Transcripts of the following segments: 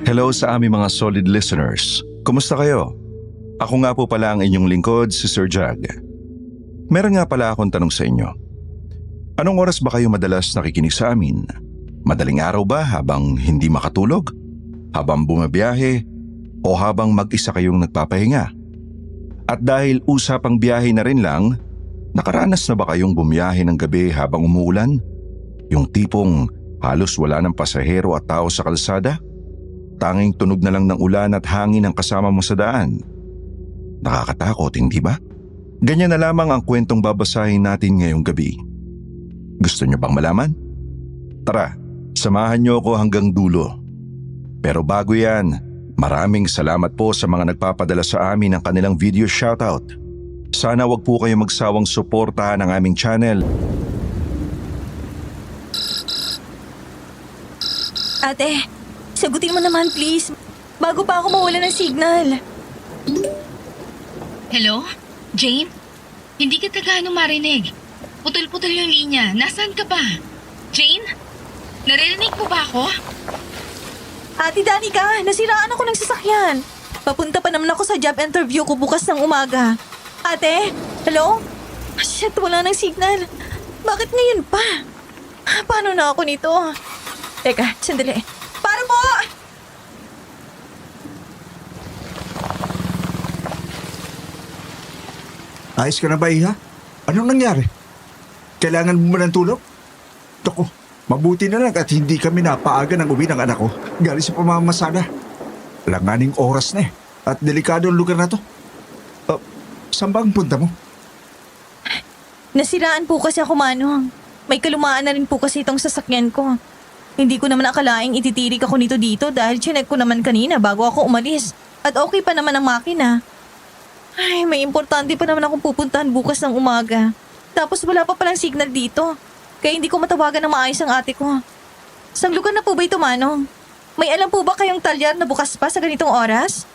Hello sa aming mga solid listeners. Kumusta kayo? Ako nga po pala ang inyong lingkod, si Sir Jag. Meron nga pala akong tanong sa inyo. Anong oras ba kayo madalas nakikinig sa amin? Madaling araw ba habang hindi makatulog? Habang bumabiyahe? O habang mag-isa kayong nagpapahinga? At dahil usapang biyahe na rin lang, nakaranas na ba kayong bumiyahe ng gabi habang umuulan? Yung tipong halos wala ng pasahero at tao sa kalsada? Tanging tunog na lang ng ulan at hangin ang kasama mo sa daan. Nakakatakot, hindi ba? Ganyan na lamang ang kwentong babasahin natin ngayong gabi. Gusto niyo bang malaman? Tara, samahan niyo ako hanggang dulo. Pero bago yan, maraming salamat po sa mga nagpapadala sa amin ng kanilang video shoutout. Sana wag po kayo magsawang suportahan ang aming channel. Ate, sagutin mo naman please, bago pa ako mawala ng signal. Hello? Jane? Hindi kita gaano marinig. Putol-putol yung linya. Nasaan ka ba? Jane? Naririnig mo ba ako? Ate Danica, nasiraan ako ng sasakyan. Papunta pa naman ako sa job interview ko bukas ng umaga. Ate, hello? Shit, wala ng signal. Bakit ngayon pa? Paano na ako nito? Teka, sandali. Para po! Ayos ka na ba, Iha? Anong nangyari? Kailangan mo ba ng tulong? Naku, mabuti na lang at hindi kami napaaga ng uwi ng anak ko galing sa pamamasada. Langaning oras na at delikado ang lugar na to. Saan ba ang punta mo? Nasiraan po kasi ako, Manong. May kalumaan na rin po kasi itong sasakyan ko. Hindi ko naman akalaing ititirik ako nito dito dahil chinek ko naman kanina bago ako umalis. At okay pa naman ang makina. Ay, may importante pa naman akong pupuntahan bukas ng umaga. Tapos wala pa palang signal dito. Kaya hindi ko matawagan ng maayos ang ate ko. Saan lugar na po ba ito, Manong? May alam po ba kayong talyar na bukas pa sa ganitong oras?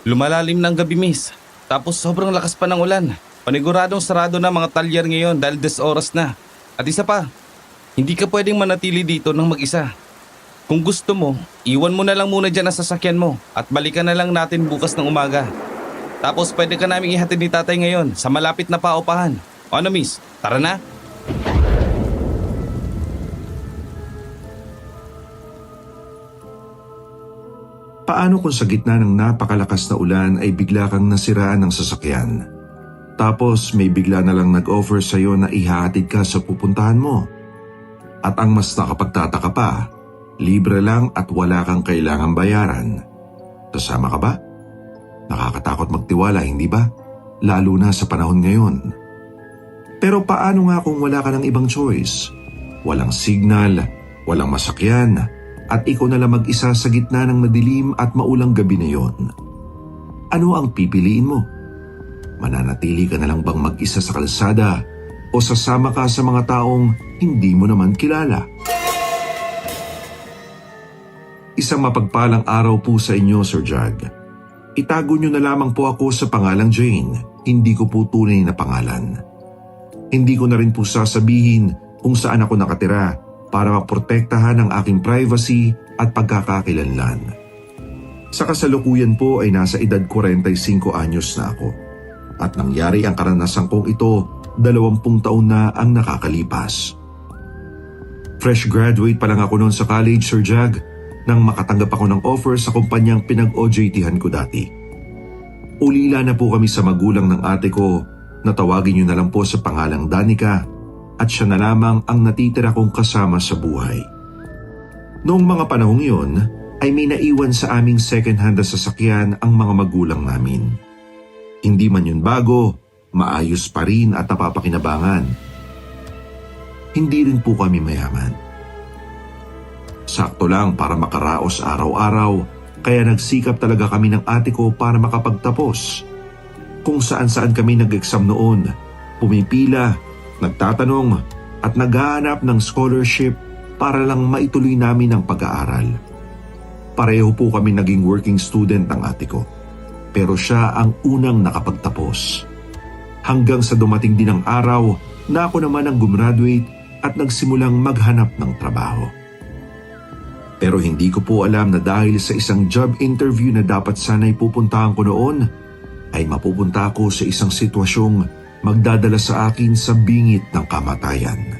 Lumalalim ng gabi, miss. Tapos sobrang lakas pa ng ulan. Paniguradong sarado na mga talyar ngayon dahil 10 oras na. At isa pa, hindi ka pwedeng manatili dito ng mag-isa. Kung gusto mo, iwan mo na lang muna dyan ang sasakyan mo at balikan na lang natin bukas ng umaga. Tapos pwede ka naming ihatid ni tatay ngayon sa malapit na paupahan. O ano, miss? Tara na? Paano kung sa gitna ng napakalakas na ulan ay bigla kang nasiraan ng sasakyan? Tapos may bigla na lang nag-offer sa'yo na ihahatid ka sa pupuntahan mo. At ang mas nakapagtataka pa, libre lang at wala kang kailangang bayaran. Kasama ka ba? Nakakatakot magtiwala, hindi ba? Lalo na sa panahon ngayon. Pero paano nga kung wala ka ng ibang choice? Walang signal, walang masakyan, at ikaw na lang mag-isa sa gitna ng madilim at maulang gabi na yon. Ano ang pipiliin mo? Mananatili ka na lang bang mag-isa sa kalsada o sasama ka sa mga taong hindi mo naman kilala? Isang mapagpalang araw po sa inyo, Sir Jag. Itago niyo na lamang po ako sa pangalang Jane, hindi ko po tunay na pangalan. Hindi ko na rin po sasabihin kung saan ako nakatira para maprotektahan ang aking privacy at pagkakakilanlan. Sa kasalukuyan po ay nasa edad 45 anyos na ako. At nangyari ang karanasan kong ito, 20 taon na ang nakakalipas. Fresh graduate pa lang ako noon sa college, Sir Jag, nang makatanggap ako ng offer sa kumpanyang pinag-OJT-han ko dati. Ulila na po kami sa magulang ng ate ko na tawagin niyo na lang po sa pangalang Danica at siya na lamang ang natitira kong kasama sa buhay. Noong mga panahong iyon ay may naiwan sa aming second-hand na sasakyan ang mga magulang namin. Hindi man yun bago, maayos pa rin at napapakinabangan. Hindi rin po kami mayaman. Sakto lang para makaraos araw-araw, kaya nagsikap talaga kami ng ate ko para makapagtapos. Kung saan-saan kami nag-exam noon, pumipila, nagtatanong at naghahanap ng scholarship para lang maituloy namin ang pag-aaral. Pareho po kami naging working student ng ate ko, pero siya ang unang nakapagtapos. Hanggang sa dumating din ang araw na ako naman ang gumraduate at nagsimulang maghanap ng trabaho. Pero hindi ko po alam na dahil sa isang job interview na dapat sana'y pupuntahan ko noon, ay mapupunta ako sa isang sitwasyong magdadala sa akin sa bingit ng kamatayan.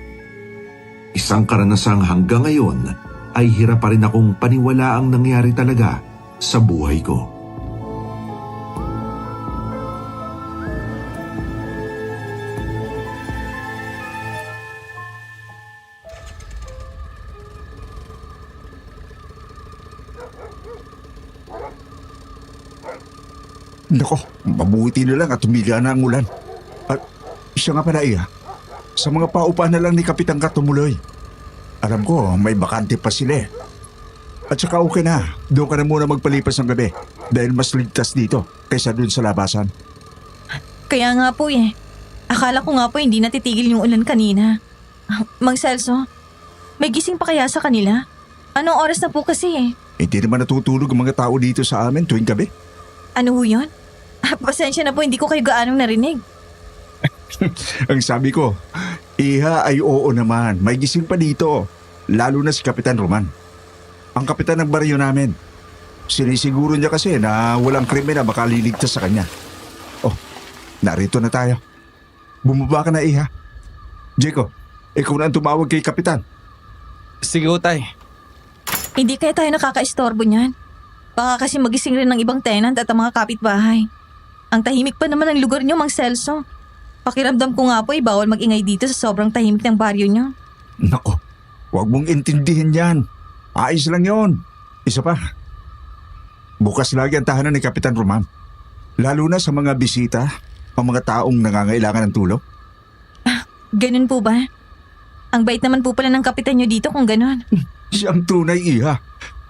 Isang karanasang hanggang ngayon ay hirap pa rin akong paniwala ang nangyari talaga sa buhay ko. Nako, mabuti na lang at tumila na ang ulan. At siya nga pala sa mga paupahan na lang ni Kapitan ka tumuloy. Alam ko, may bakante pa sila eh. At saka okay na, doon ka na muna magpalipas ng gabi dahil mas ligtas dito kaysa doon sa labasan. Kaya nga po Akala ko nga po hindi natitigil yung ulan kanina. Mang Celso, may gising pa kaya sa kanila? Anong oras na po kasi Hindi naman natutulog ang mga tao dito sa amin tuwing gabi. Ano ho yun? Pasensya na po, hindi ko kayo gaanong narinig. Ang sabi ko, iha ay oo naman, may gising pa dito. Lalo na si Kapitan Roman. Ang kapitan ng baryo namin. Sinisiguro niya kasi na walang krimen na makaliligtas sa kanya. Oh, narito na tayo. Bumaba ka na iha. Jeko, ikaw na ang tumawag kay Kapitan. Sige ho, tay. Hindi kaya tayo nakaka-istorbo niyan. Baka kasi magising rin ng ibang tenant at ang mga kapitbahay. Ang tahimik pa naman ang lugar niyo, Mang Celso. Pakiramdam ko nga po bawal mag-ingay dito sa sobrang tahimik ng baryo niyo. Nako, huwag mong intindihin yan. Ayos lang yon. Isa pa, bukas lagi ang tahanan ni Kapitan Roman. Lalo na sa mga bisita, ang mga taong nangangailangan ng tulong. Ganun po ba? Ang bait naman po pala ng kapitan niyo dito kung ganun. Siyang tunay iha.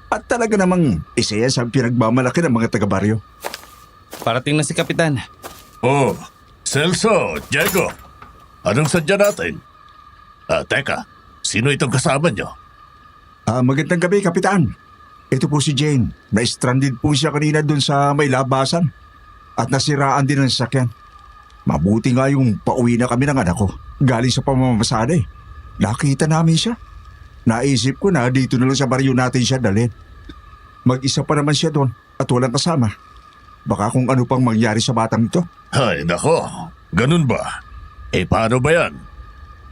At talaga namang isa yan sa pinagmamalaki ng mga taga-baryo. Parating na si Kapitan. Oh, Celso, Diego. Anong sadya natin? Teka, sino itong kasama nyo? Magandang gabi, Kapitan. Ito po si Jane. Na-stranded po siya kanina dun sa may labasan. At nasiraan din ang sasakyan. Mabuti nga yung pauwi na kami ng anak ko. Galing sa pamamasada eh. Nakita namin siya. Naisip ko na dito na lang sa baryo natin siya dalhin. Mag-isa pa naman siya doon at walang kasama. Baka kung ano pang mangyari sa batang ito. Ay, nako. Ganun ba? Paano ba yan?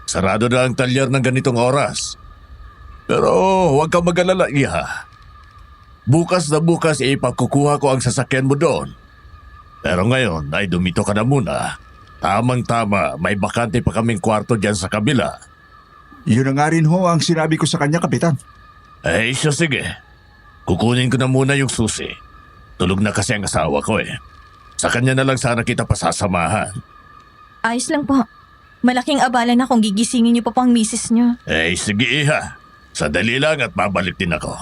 Sarado na ang talyer ng ganitong oras. Pero huwag kang mag-alala, iha. Bukas na bukas ipagkukuha ko ang sasakyan mo doon. Pero ngayon ay dumito ka na muna. Tamang-tama, may bakante pa kaming kwarto dyan sa kabila. Yun na nga rin ho ang sinabi ko sa kanya, Kapitan. Siya sige. Kukunin ko na muna yung susi. Tulog na kasi ang asawa ko eh. Sa kanya na lang sana kita pasasamahan. Ayos lang po. Malaking abala na kung gigisingin niyo pa po ang misis niyo. Sige iha. Sadali lang at babalik din ako.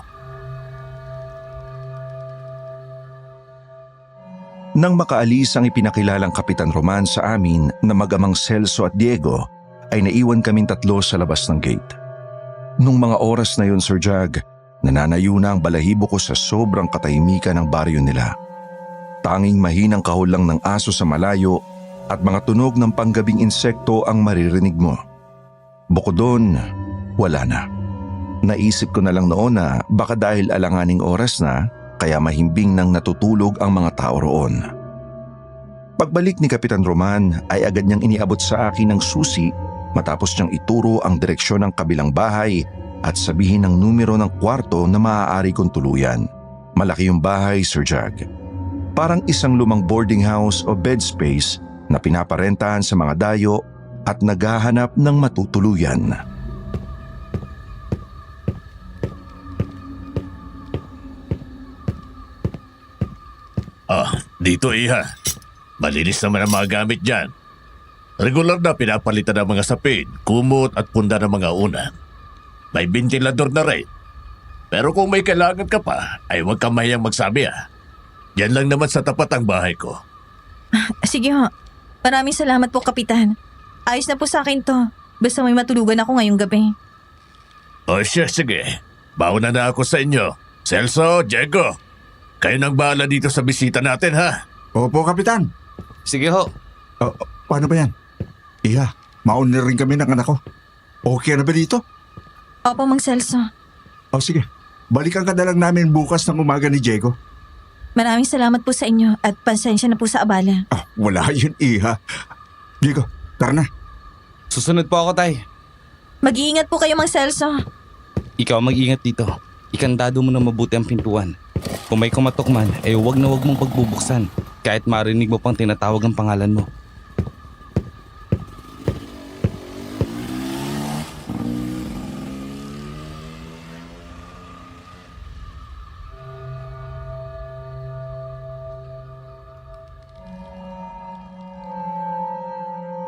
Nang makaalis ang ipinakilalang Kapitan Roman sa amin na mag-amang Celso at Diego, ay naiwan kaming tatlo sa labas ng gate. Nung mga oras na yun, Sir Jag, nananayo na ang balahibo ko sa sobrang katahimikan ng baryo nila. Tanging mahinang kahol lang ng aso sa malayo at mga tunog ng panggabing insekto ang maririnig mo. Bukod doon, wala na. Naisip ko na lang noon na baka dahil alanganing oras na, kaya mahimbing nang natutulog ang mga tao roon. Pagbalik ni Kapitan Roman ay agad niyang iniabot sa akin ng susi matapos niyang ituro ang direksyon ng kabilang bahay at sabihin ang numero ng kwarto na maaari kong tuluyan. Malaki yung bahay, Sir Jag. Parang isang lumang boarding house o bed space na pinaparentahan sa mga dayo at naghahanap ng matutuluyan. Dito iha. Malinis naman ang mga gamit dyan. Regular na pinapalitan ng mga sapin, kumot at punda ng mga unan. May ventilador na rin. Pero kung may kailangan ka pa, ay huwag kang mahiyang magsabi Yan lang naman sa tapat ang bahay ko. Sige ho. Maraming salamat po, Kapitan. Ayos na po sa akin to. Basta may matulugan ako ngayong gabi. Sige. Bauna na ako sa inyo. Celso, Diego. Kayo nang bahala dito sa bisita natin, ha? Opo, Kapitan. Sige ho. Paano ba yan? Iha, mauna rin kami ng anak ko. Okay na ba dito? Opo, Mang Celso. Sige. balikan ka na lang namin bukas ng umaga ni Diego. Maraming salamat po sa inyo at pasensya na po sa abala. Wala yun, Iha. Diego, tara na. Susunod po ako, Tay. Mag-iingat po kayo, Mang Celso. Ikaw mag-ingat dito. Ikandado mo na mabuti ang pintuan. Kung may kumatok man, huwag na huwag mong pagbubuksan. Kahit marinig mo pang tinatawag ang pangalan mo.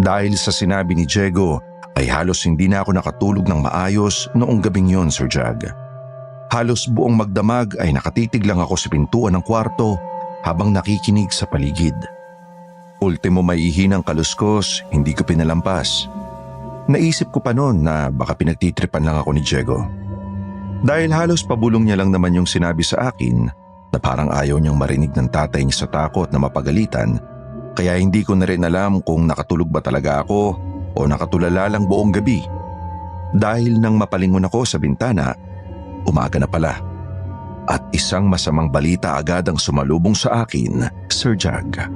Dahil sa sinabi ni Diego, ay halos hindi na ako nakatulog ng maayos noong gabing yon, Sir Jag. Halos buong magdamag ay nakatitig lang ako sa pintuan ng kwarto habang nakikinig sa paligid. Ultimo may ihinang kaluskos, hindi ko pinalampas. Naisip ko pa noon na baka pinagtitripan lang ako ni Diego. Dahil halos pabulong niya lang naman yung sinabi sa akin na parang ayaw niyang marinig ng tatay niya sa takot na mapagalitan, kaya hindi ko na rin alam kung nakatulog ba talaga ako o nakatulala lang buong gabi. Dahil nang mapalingon ako sa bintana, umaga na pala. At isang masamang balita agad ang sumalubong sa akin, Sir Jag.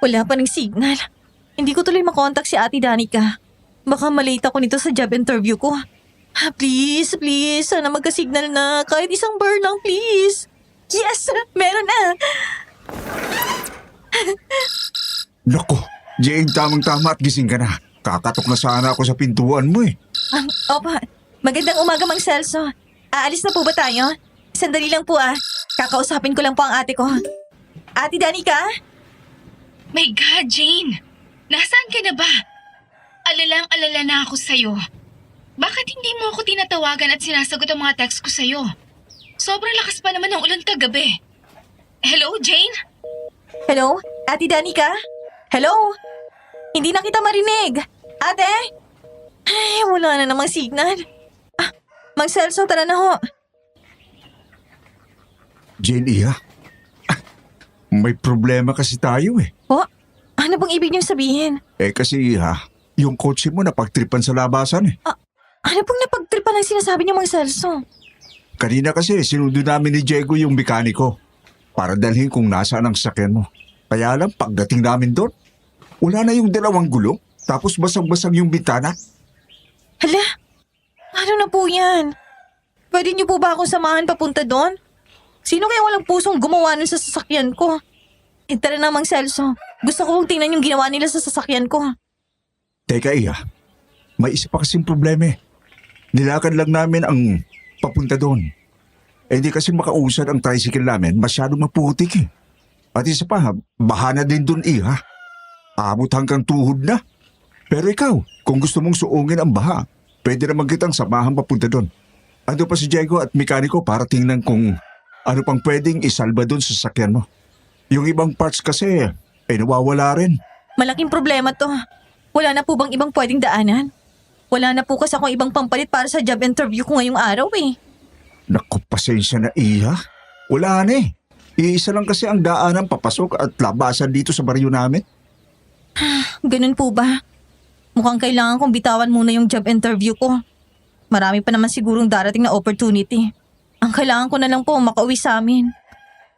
Wala pa ng signal. Hindi ko tuloy makontak si Ate Danica. Baka malate ako nito sa job interview ko. Please, please. Sana magka-signal na. Kahit isang bar lang, please. Yes! Meron na! Nako, Jane, tamang-tama at gising ka na. Kakatok na sana ako sa pintuan mo eh. Opa, magandang umaga, Mang Celso. Aalis na po ba tayo? Sandali lang po ah. Kakausapin ko lang po ang ate ko. Ate Danica? My God, Jane! Nasaan ka na ba? Alalang-alala na ako sa'yo. Bakit hindi mo ako tinatawagan at sinasagot ang mga text ko sa'yo? Sobrang lakas pa naman ng ulan kagabi. Hello, Jane? Hello? Ate Danica? Hello? Hindi na kita marinig. Ate? Ay, wala na namang signal. Mang Celso, tara na ho. Jane, Iha. May problema kasi tayo eh. Oh, ano bang ibig niyong sabihin? Kasi Iha, yung kotse mo napagtripan sa labasan eh. Ano pong napagtripan ang sinasabi niyo, Mang Celso? Kanina kasi sinundo namin ni Diego yung mekaniko para dalhin kung nasaan ang sasakyan mo. Kaya lang pagdating namin doon, wala na yung dalawang gulong tapos basag-basag yung bintana. Hala, ano na po yan? Pwede niyo po ba akong samahan papunta doon? Sino kaya walang pusong gumawa nun sa sasakyan ko? Tara na, Mang Celso. Gusto ko kong tingnan yung ginawa nila sa sasakyan ko. Teka Iha, may isa pa kasing problema eh. Nilakad lang namin ang papunta doon. Hindi kasi makausad ang tricycle namin, masyadong maputik eh. At isa pa, baha na din doon Iha. Abot hanggang tuhod na. Pero ikaw, kung gusto mong suungin ang baha, pwede naman kitang samahan papunta doon. Ando pa si Diego at mekaniko para tingnan kung ano pang pwedeng isalba doon sa sasakyan mo. Yung ibang parts kasi, nawawala rin. Malaking problema to. Wala na po bang ibang pwedeng daanan? Wala na po kasi akong ibang pampalit para sa job interview ko ngayong araw eh. Naku, pasensya na Iha. Wala na eh. Iisa lang kasi ang daanan papasok at labasan dito sa baryo namin. Ganun po ba? Mukhang kailangan kong bitawan muna yung job interview ko. Marami pa naman sigurong darating na opportunity. Ang kailangan ko na lang po makauwi sa amin.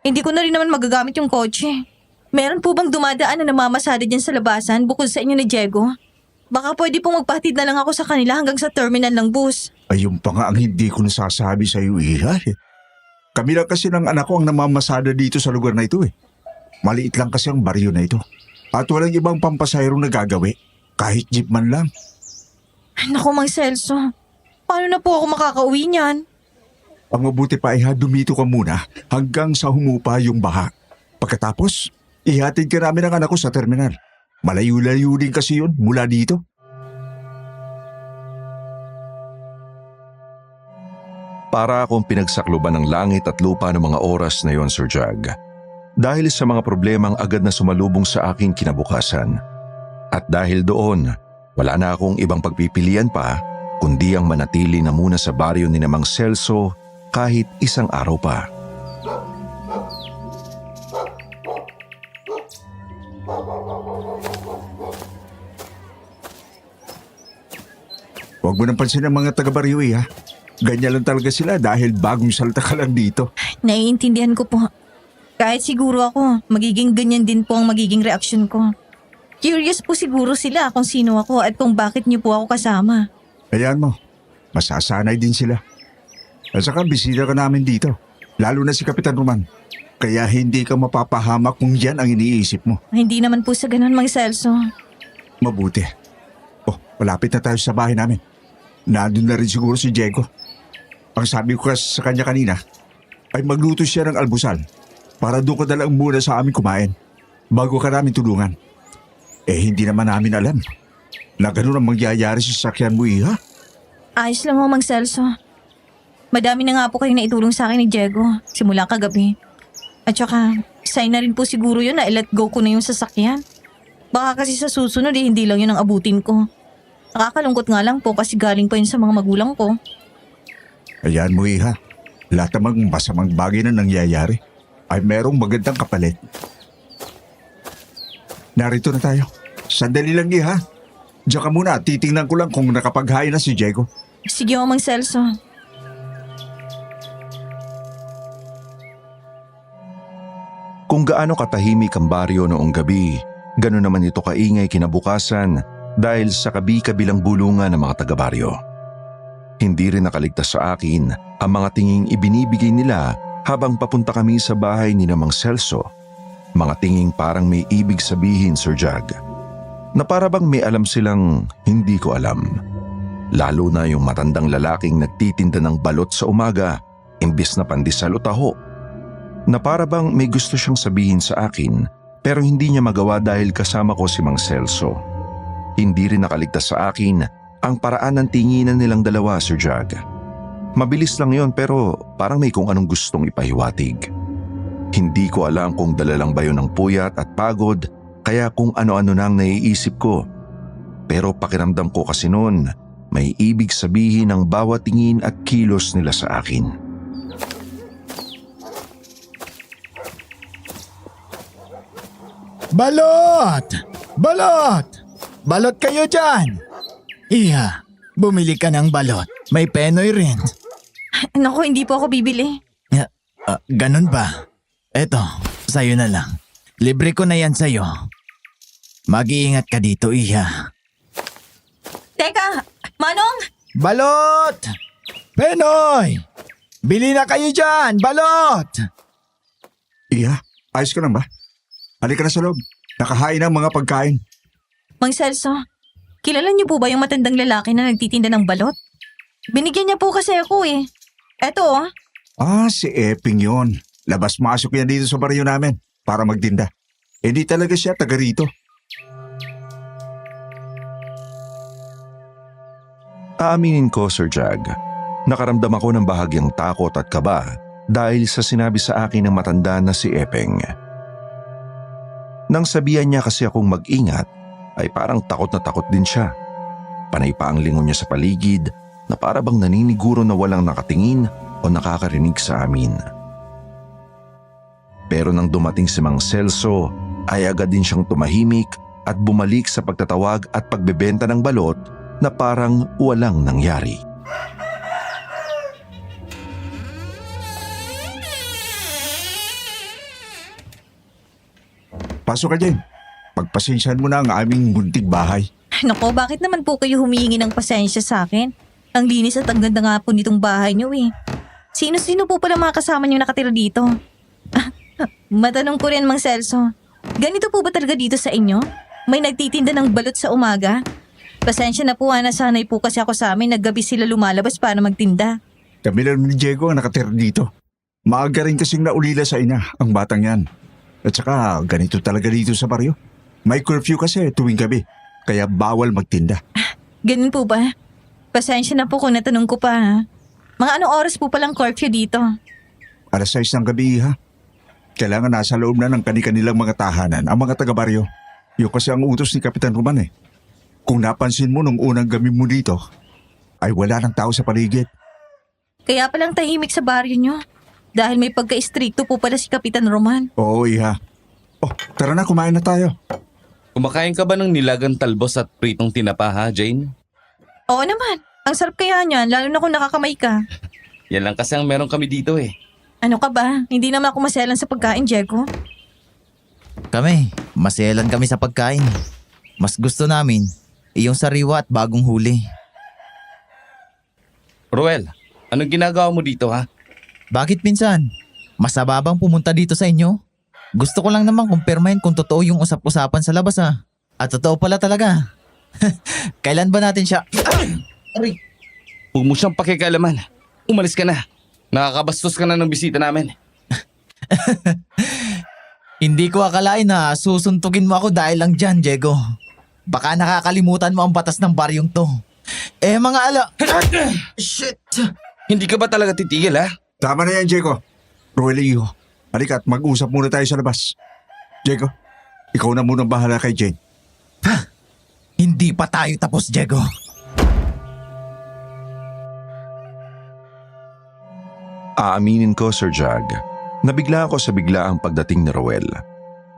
Hindi ko na rin naman magagamit yung kotse. Meron po bang dumadaan na namamasada dyan sa labasan bukod sa inyo ni Diego? Baka pwede pong magpahatid na lang ako sa kanila hanggang sa terminal ng bus. Ayun pa nga ang hindi ko nasasabi sa iyo, Iha. Kami lang kasi ng anak ko ang namamasada dito sa lugar na ito eh. Maliit lang kasi ang baryo na ito. At walang ibang pampasayrong nagagawi. Kahit jeep man lang. Naku, Mang Celso. Paano na po ako makakauwi niyan? Ang mabuti pa Iha, dumito ka muna hanggang sa humupa yung baha. Pagkatapos, ihatid ka namin ang anak ko sa terminal. Malayo-layo din kasi yun mula dito. Para akong pinagsakluban ng langit at lupa ng mga oras na yon, Sir Jag. Dahil sa mga problemang agad na sumalubong sa aking kinabukasan. At dahil doon, wala na akong ibang pagpipilian pa kundi ang manatili na muna sa baryo ni Mang Celso kahit isang araw pa. Huwag mo nang pansin ang mga taga-baryo ha. Ganyan lang talaga sila dahil bagong salta ka lang dito. Naiintindihan ko po. Kahit siguro ako, magiging ganyan din po ang magiging reaksyon ko. Curious po siguro sila kung sino ako at kung bakit niyo po ako kasama. Ayan mo, masasanay din sila. At saka bisita ka namin dito, lalo na si Kapitan Roman. Kaya hindi ka mapapahamak kung yan ang iniisip mo. Hindi naman po sa ganun, Mang Celso. Mabuti. Oh, malapit na tayo sa bahay namin. Nandun na rin siguro si Diego. Ang sabi ko kasi sa kanya kanina ay magluto siya ng almusal para doon ka na lang muna sa amin kumain bago ka namin tulungan. Eh hindi naman namin alam na ganun ang mangyayari sa sasakyan mo iha. Ayos lang ho, Mang Celso. Madami na nga po kayong naitulong sa akin ni Diego simula kagabi. At saka, sign na rin po siguro yun na i-let go ko na yung sasakyan. Baka kasi sa susunod hindi lang yun ang abutin ko. Nakakalungkot nga lang po kasi galing pa yun sa mga magulang ko. Ayan mo iha, lahat namang masamang bagay na nangyayari ay merong magandang kapalit. Narito na tayo. Sandali lang iha. Diyan ka muna, titingnan ko lang kung nakapaghain na si Diego. Sige ho, Mang Celso. Kung gaano katahimik ang baryo noong gabi, gano'n naman ito kaingay kinabukasan dahil sa kabi-kabilang bulungan ng mga taga-baryo. Hindi rin nakaligtas sa akin ang mga tinging ibinibigay nila habang papunta kami sa bahay ni Mang Celso. Mga tinging parang may ibig sabihin, Sir Jag. Na para bang may alam silang hindi ko alam. Lalo na yung matandang lalaking nagtitinda ng balot sa umaga imbis na pandesal o taho. Na para bang may gusto siyang sabihin sa akin pero hindi niya magawa dahil kasama ko si Mang Celso. Hindi rin nakaligtas sa akin ang paraan ng tinginan nilang dalawa, Sir Jag. Mabilis lang yon pero parang may kung anong gustong ipahiwatig. Hindi ko alam kung dala lang ba yun ng puyat at pagod kaya kung ano-ano nang naiisip ko. Pero pakiramdam ko kasi noon may ibig sabihin ang bawat tingin at kilos nila sa akin. Balot! Balot! Balot kayo dyan! Iya, bumili ka ng balot. May penoy rin. Naku, hindi po ako bibili. Ganun ba? Eto, sa'yo na lang. Libre ko na yan sa'yo. Mag-iingat ka dito, Iya. Teka, Manong! Balot! Penoy! Bili na kayo dyan! Balot! Iha, ayos ka lang ba? Halika na sa loob. Nakahain ang mga pagkain. Mang Celso, kilala niyo po ba yung matandang lalaki na nagtitinda ng balot? Binigyan niya po kasi ako eh. Eto oh. Ah, si Epping yon. Labas-masok yan dito sa baryo namin para magtinda. Hindi talaga siya taga rito. Aaminin ko, Sir Jag, nakaramdam ako ng bahagyang takot at kaba dahil sa sinabi sa akin ng matanda na si Epeng. Nang sabihan niya kasi akong mag-ingat, ay parang takot na takot din siya. Panay pa ang lingon niya sa paligid na para bang naniniguro na walang nakatingin o nakakarinig sa amin. Pero nang dumating si Mang Celso, ay agad din siyang tumahimik at bumalik sa pagtatawag at pagbebenta ng balot na parang walang nangyari. Pasok ka dyan. Pagpasensyahan mo na ang aming munting bahay. Nako, bakit naman po kayo humihingi ng pasensya sa akin? Ang linis at ang ganda nga po nitong bahay niyo eh. Sino-sino po pala mga kasama niyo nakatira dito? Matanong ko rin, Mang Celso. Ganito po ba talaga dito sa inyo? May nagtitinda ng balot sa umaga? Pasensya na po, nasanay po kasi ako sa amin na gabi sila lumalabas para magtinda. Kami lang ni Diego ang nakatira dito. Maaga rin kasing naulila sa ina ang batang yan. At saka ganito talaga dito sa baryo. May curfew kasi tuwing gabi, kaya bawal magtinda. Ganun po ba? Pasensya na po kung natanong ko pa ha. Mga anong oras po palang curfew dito? Alas 6 ng gabi ha. Kailangan nasa loob na ng kanilang mga tahanan ang mga taga-baryo. Yun kasi ang utos ni Kapitan Roman eh. Kung napansin mo nung unang gabi mo dito, ay wala ng tao sa paligid. Kaya palang tahimik sa baryo nyo. Dahil may pagka-istrikto po pala si Kapitan Roman. Oo, iha. Oh, tara na, kumain na tayo. Kumakain ka ba ng nilagang talbos at pritong tinapa ha, Jane? Oo naman. Ang sarap kaya niyan, lalo na kung nakakamay ka. Yan lang kasi ang meron kami dito eh. Ano ka ba? Hindi naman ako maselan sa pagkain, Diego. Kami, maselan kami sa pagkain. Mas gusto namin, iyong sariwa at bagong huli. Ruel, anong ginagawa mo dito ha? Bakit pinsan? Masaba bang pumunta dito sa inyo? Gusto ko lang naman kumpirmahin kung totoo yung usap-usapan sa labas ha. At totoo pala talaga. Kailan ba natin siya... Aray! Huwag mo siyang pakikialaman. Umalis ka na. Nakakabastos ka na ng bisita namin. Hindi ko akalain na susuntukin mo ako dahil lang dyan, Diego. Baka nakakalimutan mo ang batas ng baryong to. Shit! Hindi ka ba talaga titigil ha? Tama na yan, Diego. Ruel Iho, halika at mag-usap muna tayo sa labas. Diego, ikaw na muna bahala kay Jane. Hindi pa tayo tapos, Diego. Aaminin ko, Sir Jag, nabigla ako sa biglaang pagdating ni Roel.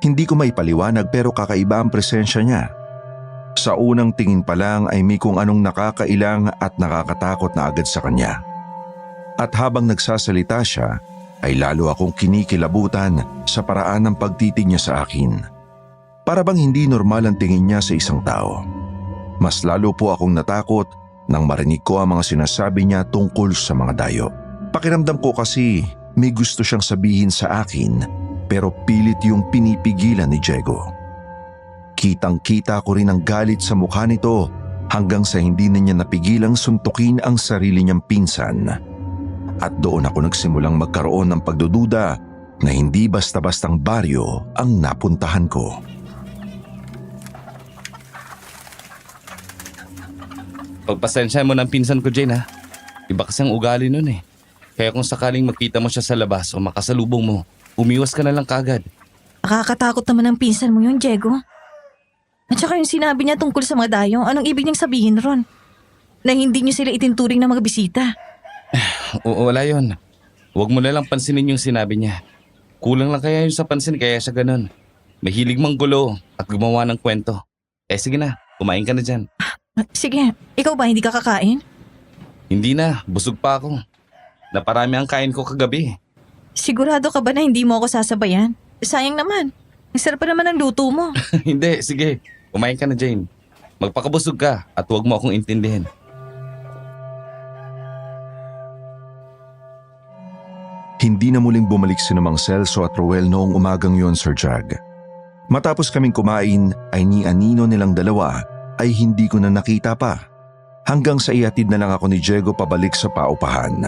Hindi ko maipaliwanag pero kakaiba ang presensya niya. Sa unang tingin pa lang ay may kung anong nakakailang at nakakatakot na agad sa kanya. At habang nagsasalita siya, ay lalo akong kinikilabutan sa paraan ng pagtitig niya sa akin. Para bang hindi normal ang tingin niya sa isang tao. Mas lalo po akong natakot nang marinig ko ang mga sinasabi niya tungkol sa mga dayo. Pakiramdam ko kasi may gusto siyang sabihin sa akin pero pilit yung pinipigilan ni Diego. Kitang-kita ko rin ang galit sa mukha nito hanggang sa hindi na niya napigilang suntukin ang sarili niyang pinsan. At doon ako nagsimulang magkaroon ng pagdududa na hindi basta-bastang baryo ang napuntahan ko. Pagpasensya mo ng pinsan ko, Jane ha. Iba kasi ang ugali nun eh. Kaya kung sakaling makita mo siya sa labas o makasalubong mo, umiwas ka na lang kagad. Nakakatakot naman ang pinsan mo yun, Diego. At saka yung sinabi niya tungkol sa mga dayo, anong ibig niyang sabihin ron? Na hindi niyo sila itinturing na mga bisita. Oo, wala yun. Huwag mo na lang pansinin yung sinabi niya. Kulang lang kaya yun sa pansin kaya siya ganun. Mahilig mang gulo at gumawa ng kwento. Sige na, kumain ka na dyan. Sige, ikaw ba hindi ka kakain? Hindi na, busog pa ako. Naparami ang kain ko kagabi. Sigurado ka ba na hindi mo ako sasabayan? Sayang naman. Ang sarap pa naman ang luto mo. Hindi, sige. Kumain ka na, Jane. Magpakabusog ka at huwag mo akong intindihin. Hindi na muling bumalik si Mang Celso at Roel noong umagang yon, Sir Jag. Matapos kaming kumain ay ni anino nilang dalawa ay hindi ko na nakita pa. Hanggang sa ihatid na lang ako ni Diego pabalik sa paupahan.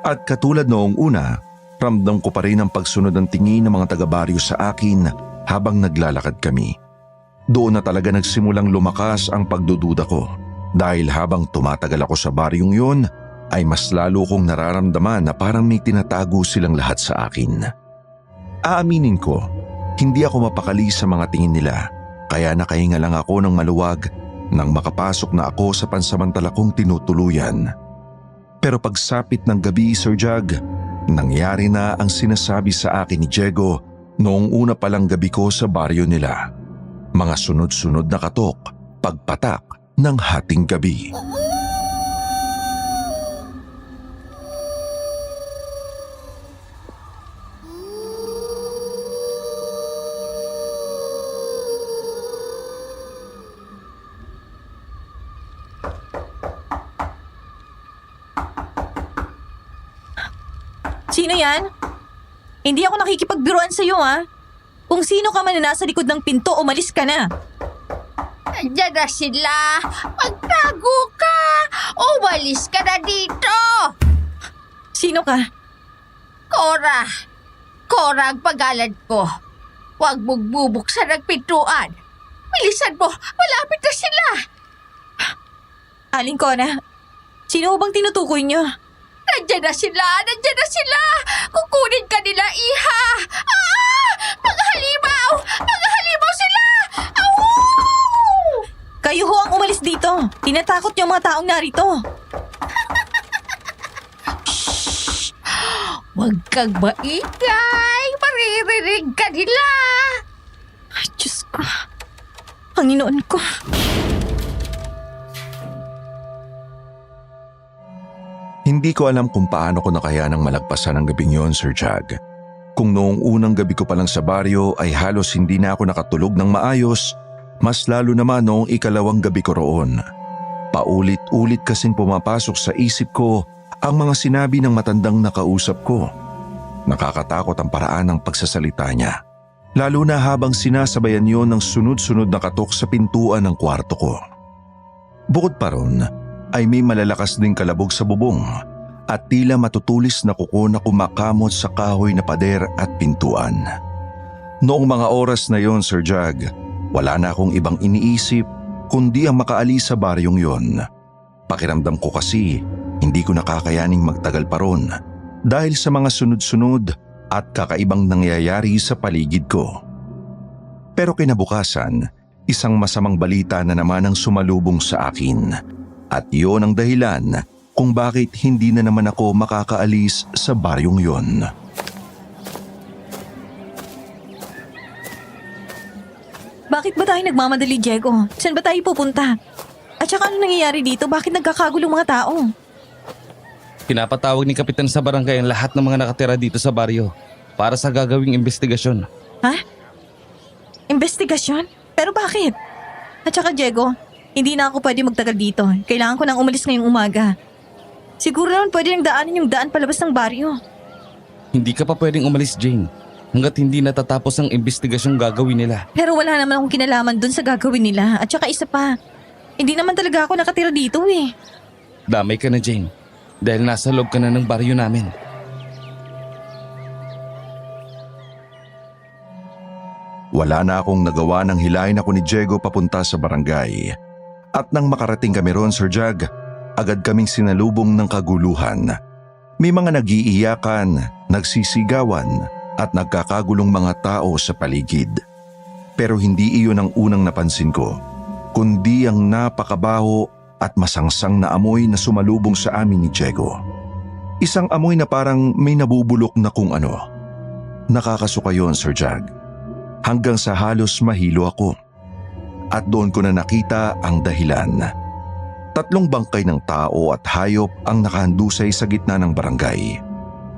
At katulad noong una, ramdam ko pa rin ang pagsunod ng tingin ng mga taga-baryo sa akin habang naglalakad kami. Doon na talaga nagsimulang lumakas ang pagdududa ko dahil habang tumatagal ako sa baryong yon ay mas lalo kong nararamdaman na parang may tinatago silang lahat sa akin. Aaminin ko, hindi ako mapakali sa mga tingin nila kaya nakahinga lang ako ng maluwag nang makapasok na ako sa pansamantala kong tinutuluyan. Pero pagsapit ng gabi, Sir Jag, nangyari na ang sinasabi sa akin ni Diego noong una palang gabi ko sa baryo nila. Mga sunod-sunod na katok, pagpatak ng hating gabi. Sino yan? Hindi ako nakikipagbiruan sa'yo, ha? Kung sino ka man na nasa likod ng pinto, umalis ka na. Nandiyan na sila! Magtago ka! Umalis ka na dito! Sino ka? Cora! Cora ang pagalan ko. Huwag mong bubuksan ang pintuan. Bilisan mo! Malapit na sila! Aling Cora, sino bang tinutukoy niyo? Nandiyan na sila! Nandiyan na sila! Kukunin ka nila, iha! Ah! Mga halimaw! Mga halimaw sila! Awoo! Kayo ho ang umalis dito. Tinatakot niyo ang mga taong narito. Huwag kang maingay! Maririnig ka nila! Ay, Diyos ko. Panginoon ko. Hindi ko alam kung paano ko nakayanang malagpasan ang gabing yon, Sir Jag. Kung noong unang gabi ko pa lang sa baryo ay halos hindi na ako nakatulog ng maayos, mas lalo naman noong ikalawang gabi ko roon. Paulit-ulit kasing pumapasok sa isip ko ang mga sinabi ng matandang nakausap ko. Nakakatakot ang paraan ng pagsasalita niya, lalo na habang sinasabayan yon ng sunod-sunod na katok sa pintuan ng kwarto ko. Bukod pa ron, ay may malalakas ding kalabog sa bubong at tila matutulis na kuko na kumakamot sa kahoy na pader at pintuan. Noong mga oras na yon, Sir Jag, wala na akong ibang iniisip kundi ang makaalis sa baryong yon. Pakiramdam ko kasi hindi ko nakakayaning magtagal pa ron dahil sa mga sunod-sunod at kakaibang nangyayari sa paligid ko. Pero kinabukasan, isang masamang balita na naman ang sumalubong sa akin. At yon ang dahilan kung bakit hindi na naman ako makakaalis sa baryong yon. Bakit ba tayo nagmamadali, Diego? Saan ba tayo pupunta? At saka ano nangyayari dito? Bakit nagkakagulong mga tao? Pinapatawag ni Kapitan sa barangay ang lahat ng mga nakatira dito sa baryo para sa gagawing investigasyon. Ha? Investigasyon? Pero bakit? At saka, Diego, hindi na ako pwede magtagal dito. Kailangan ko nang umalis ngayong umaga. Siguro naman pwede nang daanin yung daan palabas ng baryo. Hindi ka pa pwedeng umalis, Jane, hanggat hindi natatapos ang investigasyong gagawin nila. Pero wala naman akong kinalaman dun sa gagawin nila. At saka isa pa, hindi naman talaga ako nakatira dito eh. Damay ka na, Jane, dahil nasa loob ka na ng baryo namin. Wala na akong nagawa nang hilahin ako ni Diego papunta sa barangay. At nang makarating kami ron, Sir Jag, agad kaming sinalubong ng kaguluhan. May mga nag-iiyakan, nagsisigawan at nagkakagulong mga tao sa paligid. Pero hindi iyon ang unang napansin ko, kundi ang napakabaho at masangsang na amoy na sumalubong sa amin ni Diego. Isang amoy na parang may nabubulok na kung ano. Nakakasuka yon, Sir Jag. Hanggang sa halos mahilo ako. At doon ko na nakita ang dahilan. 3 bangkay ng tao at hayop ang nakahandusay sa gitna ng barangay.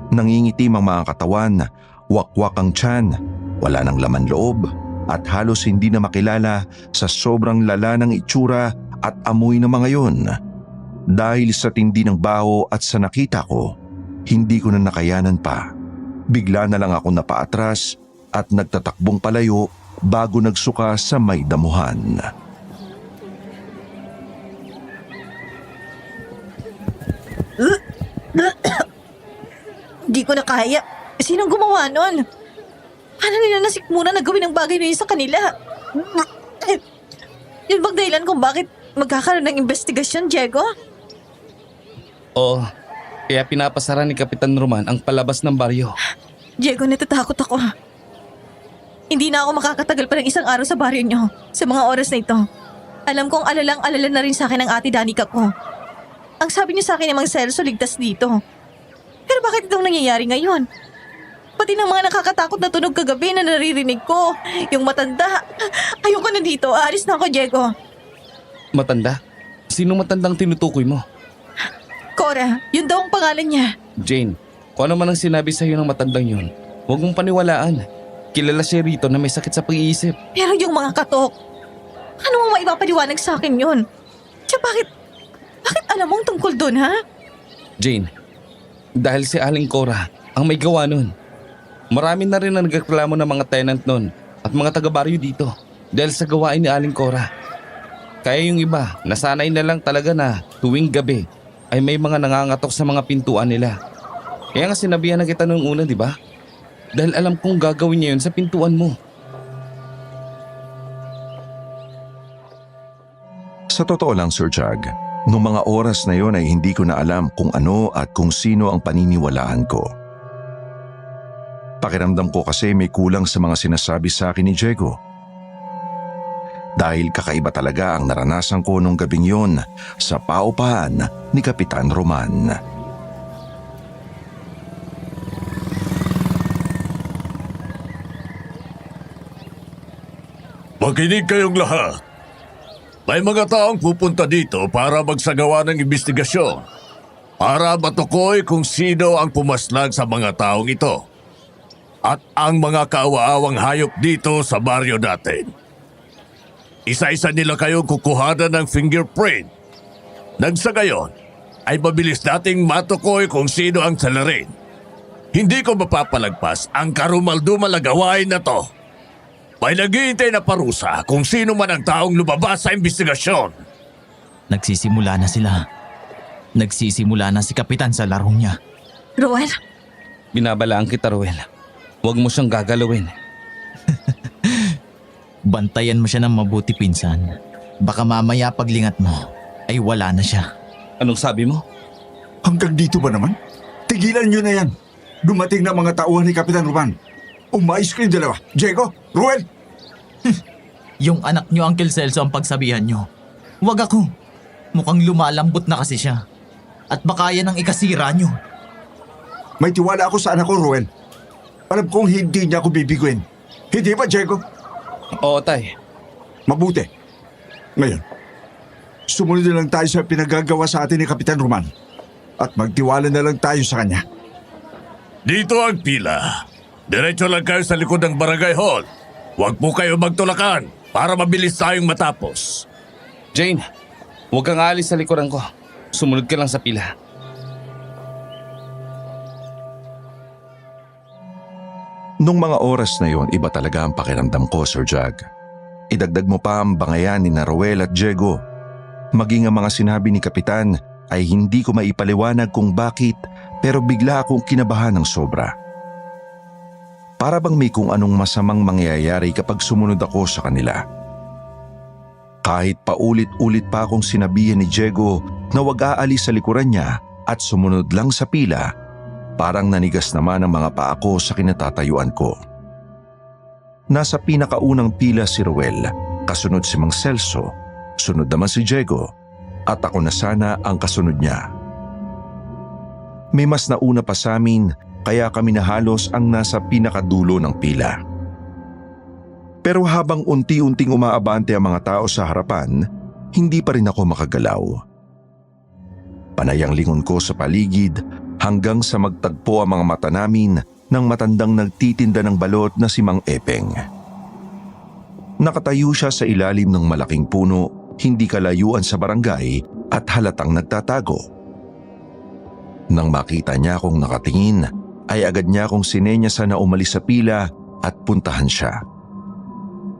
Nangingitim ang mga katawan, wakwak ang tiyan, wala ng laman loob at halos hindi na makilala sa sobrang lala ng itsura at amoy ng mga yon. Dahil sa tindi ng baho at sa nakita ko, hindi ko na nakayanan pa. Bigla na lang ako napaatras at nagtatakbong palayo bago nagsuka sa may damuhan. Hindi ko na kaya. Sinong gumawa nun? Paano nila nasikmura na gawin ang bagay na yun sa kanila? Yun bang dahilan kung bakit magkakaroon ng investigasyon, Diego? Oo, kaya pinapasara ni Kapitan Roman ang palabas ng baryo. Diego, natatakot ako. Hindi na ako makakatagal pa ng 1 araw sa baryo niyo sa mga oras na ito. Alam kong alalang-alala na rin sa akin ang ate Danica ko. Ang sabi niyo sa akin ng mga Celso ligtas dito. Pero bakit itong nangyayari ngayon? Pati ng mga nakakatakot na tunog kagabi na naririnig ko. Yung matanda. Ayoko na dito. Aalis na ako, Diego. Matanda? Sinong matandang tinutukoy mo? Cora, yun daw ang pangalan niya. Jane, kung ano man ang sinabi sa'yo ng matandang yun, huwag mong paniwalaan. Kilala siya rito na may sakit sa pag-iisip. Pero yung mga katok, ano ang maipapaliwanag sa akin yun? Tsaka bakit alam mong tungkol dun, ha? Jane, dahil si Aling Cora ang may gawa nun. Marami na rin ang nagreklamo ng mga tenant nun at mga taga-baryo dito dahil sa gawain ni Aling Cora. Kaya yung iba, nasanay na lang talaga na tuwing gabi ay may mga nangangatok sa mga pintuan nila. Kaya nga sinabihan na kita noong una, di ba? Dahil alam kong gagawin niya yun sa pintuan mo. Sa totoo lang, Sir Jag, noong mga oras na yon ay hindi ko na alam kung ano at kung sino ang paniniwalaan ko. Pakiramdam ko kasi may kulang sa mga sinasabi sa akin ni Diego. Dahil kakaiba talaga ang naranasan ko nung gabing yon sa paupahan ni Kapitan Roman. Makinig kayong lahat. May mga taong pupunta dito para magsagawa ng investigasyon. para matukoy kung sino ang pumaslang sa mga taong ito at ang mga kaawa-awang hayop dito sa baryo natin. Isa-isa nila kayong kukuhanan ng fingerprint. Nang sa gayon, ay mabilis nating matukoy kung sino ang salarin. Hindi ko mapapalagpas ang karumaldumal na gawain na to. May naghihintay na parusa kung sino man ang taong lumabas sa investigasyon. Nagsisimula na sila. Nagsisimula na si Kapitan sa larong niya. Roel, Binabalaan kita, Ruel. Huwag mo siyang gagalawin. Bantayan mo siya ng mabuti, pinsan. Baka mamaya paglingat mo, ay wala na siya. Anong sabi mo? Hanggang dito ba naman? Tigilan nyo na yan. Dumating na mga tauhan ni Kapitan Roman. Umayos kayo dalawa. Diego, Ruel, Yung anak niyo, Uncle Celso, ang pagsabihan niyo. Huwag ako. Mukhang lumalambot na kasi siya. At baka yan ang ikasira niyo. may tiwala ako sa anak ko, Ruel. Alam kong hindi niya ako bibiguin. Hindi ba, Diego? Oo, tay. Mabuti. Ngayon, sumunod na lang tayo sa pinagagawa sa atin ni Kapitan Roman. At magtiwala na lang tayo sa kanya. Dito ang pila. Diretso lang kayo sa likod ng barangay hall. Huwag po kayo magtulakan para mabilis tayong matapos. Jane, huwag kang aalis sa likuran ko. Sumunod ka lang sa pila. Nung mga oras na yon, iba talaga ang pakiramdam ko, Sir Jag. Idagdag mo pa ang bangayan ni Roel at Diego. Maging ang mga sinabi ni Kapitan ay hindi ko maipaliwanag kung bakit, pero bigla akong kinabahan ng sobra. Para bang may kung anong masamang mangyayari kapag sumunod ako sa kanila. Kahit paulit-ulit pa akong sinabihan ni Diego na wag aalis sa likuran niya at sumunod lang sa pila, parang nanigas naman ang mga paa ko sa kinatatayuan ko. Nasa pinakaunang pila si Ruel, kasunod si Mang Celso, sunod naman si Diego, at ako na sana ang kasunod niya. May mas nauna pa sa amin, kaya kami na halos ang nasa pinakadulo ng pila. Pero habang unti-unting umaabante ang mga tao sa harapan, hindi pa rin ako makagalaw. Panay ang lingon ko sa paligid hanggang sa magtagpo ang mga mata namin ng matandang nagtitinda ng balot na si Mang Epeng. Nakatayo siya sa ilalim ng malaking puno, hindi kalayuan sa barangay at halatang nagtatago. Nang makita niya akong nakatingin, ay agad niya akong sinenyasan na umalis sa pila at puntahan siya.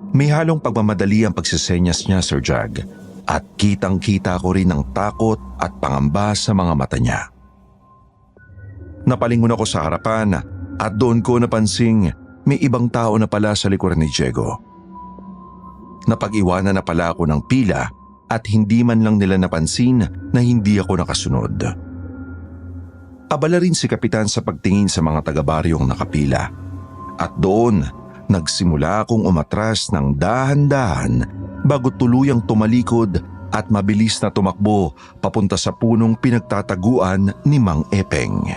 May halong pagmamadali ang pagsisenyas niya, Sir Jag, at kitang-kita ko rin ang takot at pangamba sa mga mata niya. Napalingon ako sa harapan at doon ko napansing may ibang tao na pala sa likuran ni Diego. Napag-iwanan na pala ako ng pila at hindi man lang nila napansin na hindi ako nakasunod. Abala rin si Kapitan sa pagtingin sa mga taga-baryong nakapila. At doon, nagsimula akong umatras ng dahan-dahan bago tuluyang tumalikod at mabilis na tumakbo papunta sa punong pinagtataguan ni Mang Epeng.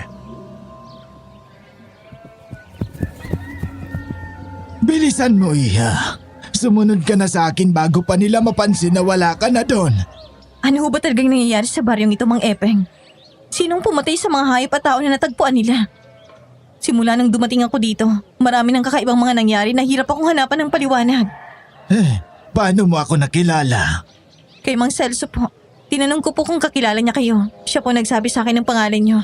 Bilisan mo, Iha. Sumunod ka na sa akin bago pa nila mapansin na wala ka na doon. ano ho ba talagang nangyayari sa baryong ito, Mang Epeng? Sinong pumatay sa mga hayop at tao na natagpuan nila? Simula nang dumating ako dito, marami ng kakaibang mga nangyari na hirap akong hanapan ng paliwanag. Paano mo ako nakilala? Kay Mang Celso po. Tinanong ko po kung kakilala niya kayo. Siya po nagsabi sa akin ng pangalan niyo.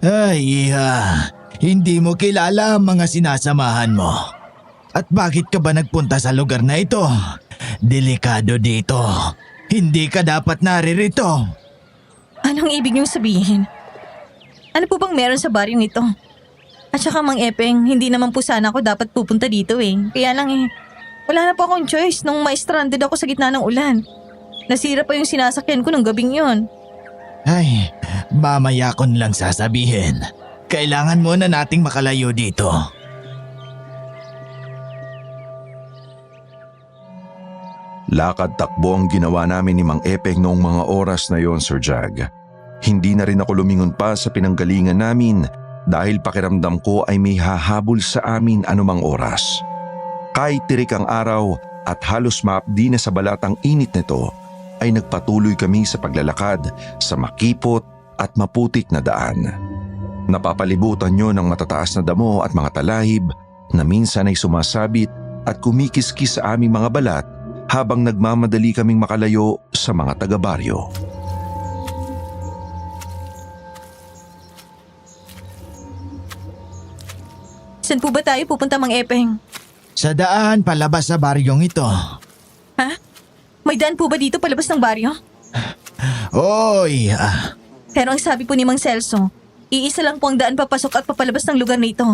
Ay, Iha. Hindi mo kilala ang mga sinasamahan mo. At bakit ka ba nagpunta sa lugar na ito? Delikado dito. Hindi ka dapat naririto. Anong ibig niyong sabihin? Ano po bang meron sa baryong ito? At saka Mang Epeng, hindi naman po sana ako dapat pupunta dito eh. Kaya lang wala na po akong choice nung ma-stranded ako sa gitna ng ulan. Nasira pa yung sinasakyan ko nung gabing yon. Ay, mamaya ko lang sasabihin. Kailangan muna nating makalayo dito. Lakad-takbo ang ginawa namin ni Mang Epeng noong mga oras na yon, Sir Jag. Hindi na rin ako lumingon pa sa pinanggalingan namin dahil pakiramdam ko ay may hahabol sa amin anumang oras. Kahit tirik ang araw at halos maapdi na sa balatang init nito, ay nagpatuloy kami sa paglalakad sa makipot at maputik na daan. Napapalibutan nyo ng matataas na damo at mga talahib na minsan ay sumasabit at kumikiskis sa aming mga balat habang nagmamadali kaming makalayo sa mga taga-baryo. Saan po ba tayo pupunta, Mang Epeng? Sa daan palabas sa baryong ito. Ha? May daan po ba dito palabas ng baryo? Oy, Pero ang sabi po ni Mang Celso, iisa lang po ang daan papasok at papalabas ng lugar na ito.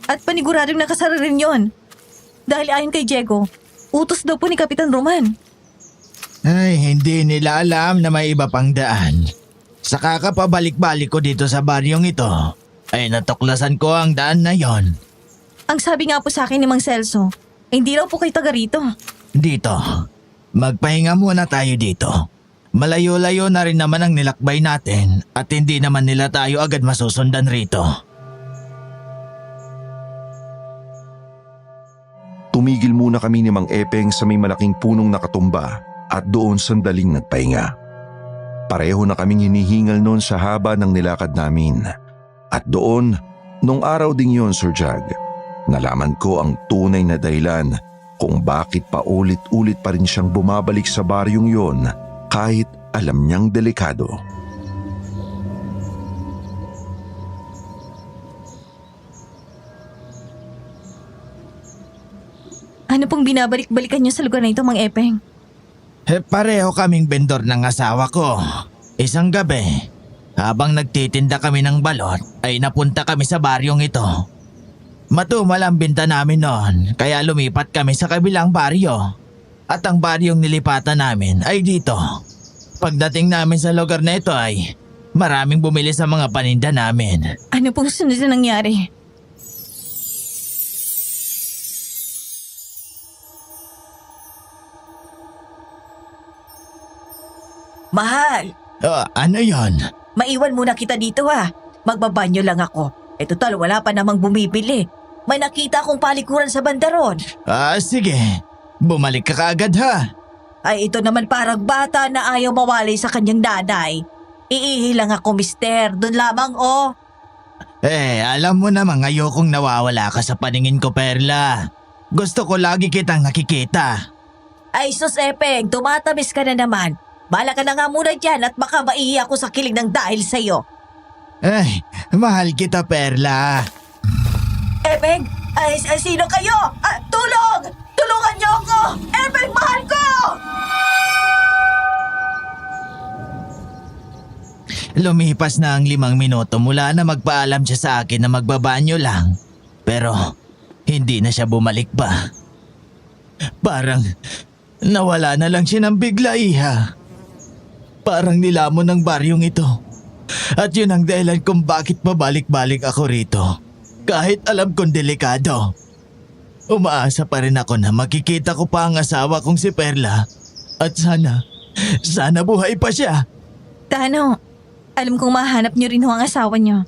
At paniguradong nakasara rin yon. Dahil ayon kay Diego, utos daw po ni Kapitan Roman. ay hindi nila alam na may iba pang daan. Sa kakapabalik-balik ko dito sa baryong ito, ay natuklasan ko ang daan na yon. Ang sabi nga po sa akin ni Mang Celso, hindi raw po kayo taga rito. Dito, magpahinga muna tayo dito. Malayo-layo na rin naman ang nilakbay natin at hindi naman nila tayo agad masusundan rito. Tumigil muna kami ni Mang Epeng sa may malaking punong nakatumba at doon sandaling nagpahinga. Pareho na kaming hinihingal noon sa haba ng nilakad namin. At doon, nung araw ding yon, Sir Jag, nalaman ko ang tunay na dahilan kung bakit paulit-ulit pa rin siyang bumabalik sa baryong yon kahit alam niyang delikado. Ano pong binabalik-balikan niyo sa lugar na ito, Mang Epeng? Pareho kaming vendor ng asawa ko. Isang gabi, habang nagtitinda kami ng balot, ay napunta kami sa baryong ito. Matumal ang binta namin noon, kaya lumipat kami sa kabilang baryo. At ang baryong nilipatan namin ay dito. Pagdating namin sa lugar na ito ay maraming bumili sa mga paninda namin. Ano pong sunod na nangyari? Mahal, Ano yon? maiwan muna kita dito ha. Magbabanyo lang ako. Eh total, wala pa namang bumibili. May nakita akong palikuran sa bandaron. Sige. Bumalik ka kaagad ha. Ay ito naman parang bata na ayaw mawalay sa kanyang nanay. Iihi lang ako, mister. Doon lamang oh. Alam mo namang ayokong nawawala ka sa paningin ko, Perla. Gusto ko lagi kitang nakikita. Ay sus Epeng, tumatamis ka na naman. Bala ka na nga muna dyan at baka maihi ako sa kilig ng dahil sa'yo. Mahal kita, Perla. Epeng, ay sino kayo? Tulong! Tulungan niyo ako! Epeng, mahal ko! Lumipas na ang 5 minuto mula na magpaalam siya sa akin na magbabanyo lang. Pero hindi na siya bumalik pa. Parang nawala na lang siya ng bigla, iha. Parang nilamon ng baryong ito. At yun ang dahilan kung bakit pabalik-balik ako rito. Kahit alam kong delikado. Umaasa pa rin ako na makikita ko pa ang asawa kong si Perla. At sana buhay pa siya. Tano, alam kong mahanap niyo rin ho ang asawa niyo.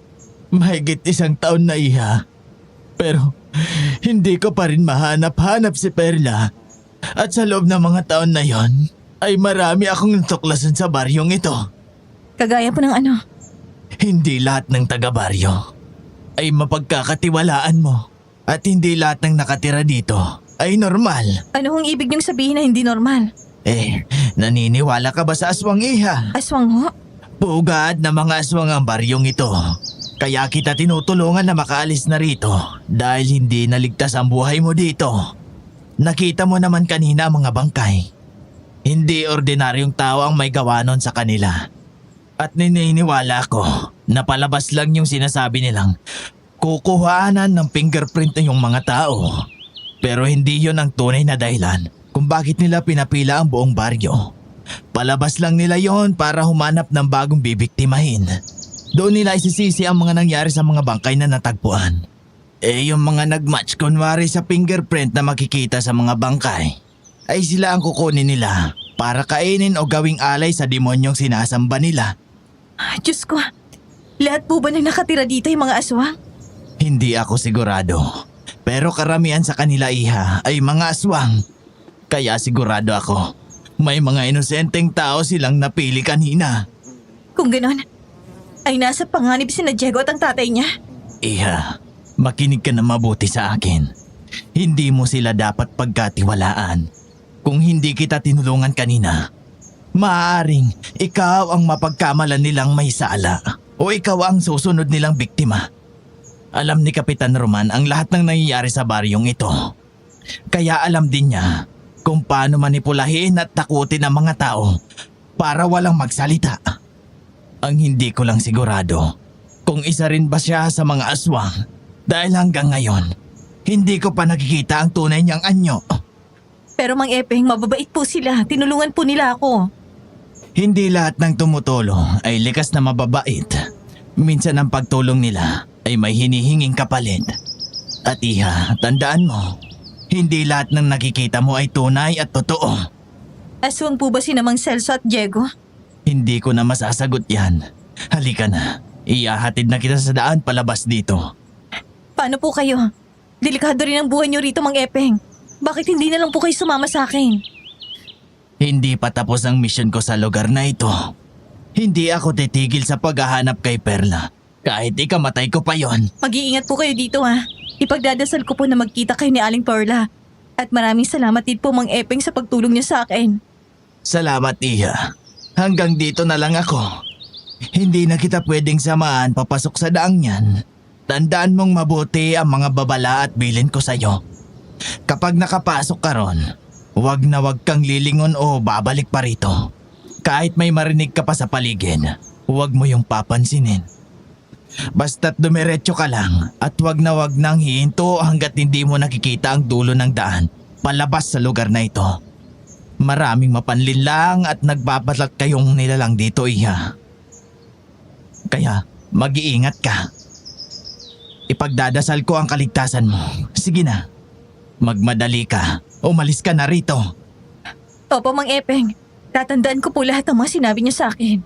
Mahigit 1 taon na, iha. Pero hindi ko pa rin mahanap-hanap si Perla. At sa loob ng mga taon na yon, ay marami akong natuklasan sa baryong ito. Kagaya po ng ano? Hindi lahat ng taga-baryo ay mapagkakatiwalaan mo. At hindi lahat ng nakatira dito ay normal. Ano hong ibig niyong sabihin na hindi normal? Naniniwala ka ba sa aswang, iha? Aswang ho? Pugad na mga aswang ang baryong ito. Kaya kita tinutulungan na makaalis na rito dahil hindi naligtas ang buhay mo dito. Nakita mo naman kanina ang mga bangkay. Hindi ordinaryong tao ang may gawa nun sa kanila. At nininiwala ko na palabas lang yung sinasabi nilang kukuhaanan ng fingerprint ng yung mga tao. Pero hindi yon ang tunay na dahilan kung bakit nila pinapila ang buong baryo. Palabas lang nila yon para humanap ng bagong bibiktimahin. Doon nila isisisi ang mga nangyari sa mga bangkay na natagpuan. Yung mga nagmatch kunwari sa fingerprint na makikita sa mga bangkay ay sila ang kukunin nila para kainin o gawing alay sa demonyong sinasamba nila. Diyos ko, lahat po ba na nakatira dito yung mga aswang? Hindi ako sigurado. Pero karamihan sa kanila, iha, ay mga aswang. Kaya sigurado ako, may mga inosenteng tao silang napili kanina. Kung ganon, ay nasa panganib si na Diego at ang tatay niya. Iha, makinig ka na mabuti sa akin. Hindi mo sila dapat pagkatiwalaan. Kung hindi kita tinulungan kanina, maaaring ikaw ang mapagkamalan nilang may sala o ikaw ang susunod nilang biktima. Alam ni Kapitan Roman ang lahat ng nangyayari sa baryong ito. Kaya alam din niya kung paano manipulahin at takutin ang mga tao para walang magsalita. Ang hindi ko lang sigurado kung isa rin ba siya sa mga aswang dahil hanggang ngayon hindi ko pa nakikita ang tunay niyang anyo. Pero Mang Epeng, mababait po sila. Tinulungan po nila ako. Hindi lahat ng tumutulong ay likas na mababait. Minsan ang pagtulong nila ay may hinihinging kapalit. At Iha, tandaan mo, hindi lahat ng nakikita mo ay tunay at totoo. Aswang po ba si Mang Celso at Diego? Hindi ko na masasagot yan. Halika na, ihahatid na kita sa daan palabas dito. Paano po kayo? Delikado rin ang buhay niyo rito, Mang Epeng. Bakit hindi na lang po kayo sumama sa akin? Hindi pa tapos ang mission ko sa lugar na ito. Hindi ako titigil sa paghahanap kay Perla. Kahit ikamatay ko pa yon. Mag-iingat po kayo dito ha. Ipagdadasal ko po na magkita kayo ni Aling Perla. At maraming salamat din po Mang Epeng sa pagtulong niyo sa akin. Salamat, Iha. Hanggang dito na lang ako. Hindi na kita pwedeng samahan papasok sa daang yan. Tandaan mong mabuti ang mga babala at bilin ko sa'yo. Kapag nakapasok ka ron, huwag na huwag kang lilingon o babalik pa rito. Kahit may marinig ka pa sa paligid, huwag mo yung papansinin. Basta't dumiretso ka lang at huwag na huwag nang hihinto hanggat hindi mo nakikita ang dulo ng daan palabas sa lugar na ito. Maraming mapanlinlang at nagbabalat kayong nilalang dito, Iha. Kaya mag-iingat ka. Ipagdadasal ko ang kaligtasan mo. Sige na. Magmadali ka. Umalis ka na rito. Opo, Mang Epeng. Tatandaan ko po lahat ng mga sinabi niyo sa akin.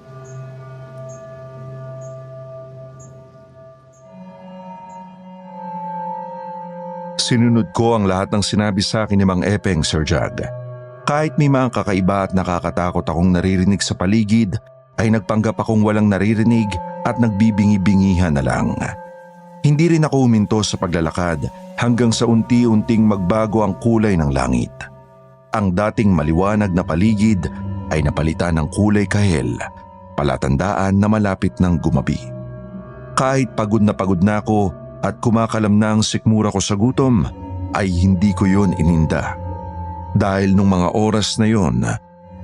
Sinunod ko ang lahat ng sinabi sa akin ni Mang Epeng, Sir Jag. Kahit may mga kakaiba at nakakatakot akong naririnig sa paligid, ay nagpanggap akong walang naririnig at nagbibingi-bingihan na lang. Hindi rin ako huminto sa paglalakad hanggang sa unti-unting magbago ang kulay ng langit. Ang dating maliwanag na paligid ay napalitan ng kulay kahel, palatandaan na malapit ng gumabi. Kahit pagod na ako at kumakalam na ang sikmura ko sa gutom, ay hindi ko yon ininda. Dahil nung mga oras na yon,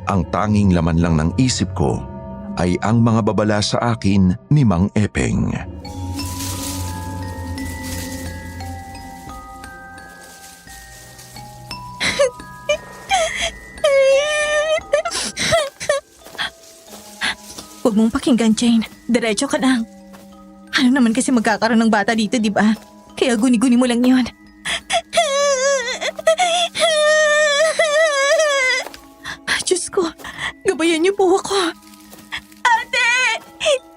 ang tanging laman lang ng isip ko ay ang mga babala sa akin ni Mang Epeng. Huwag mong pakinggan, Jane. Diretso ka lang. Ano naman kasi magkakaroon ng bata dito, di ba? Kaya guni-guni mo lang yon. Diyos ko, gabayan niyo po ako. Ate!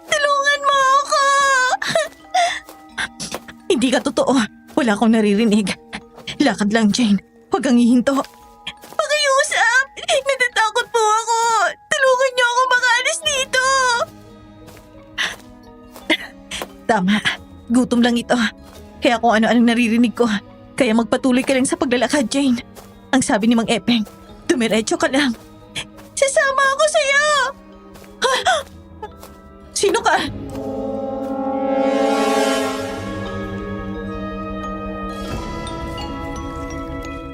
Tulungan mo ako! Hindi ka totoo. Wala akong naririnig. Lakad lang, Jane. Huwag kang hihinto. Pakiusap! Natatakot po ako. Tulungan niyo ako makaalis dito. Tama. Gutom lang ito. Kaya kung ano-anong naririnig ko. Kaya magpatuloy ka lang sa paglalakad, Jane. Ang sabi ni Mang Epeng, dumiretso ka lang. Sasama ako sa'yo! Sino ka?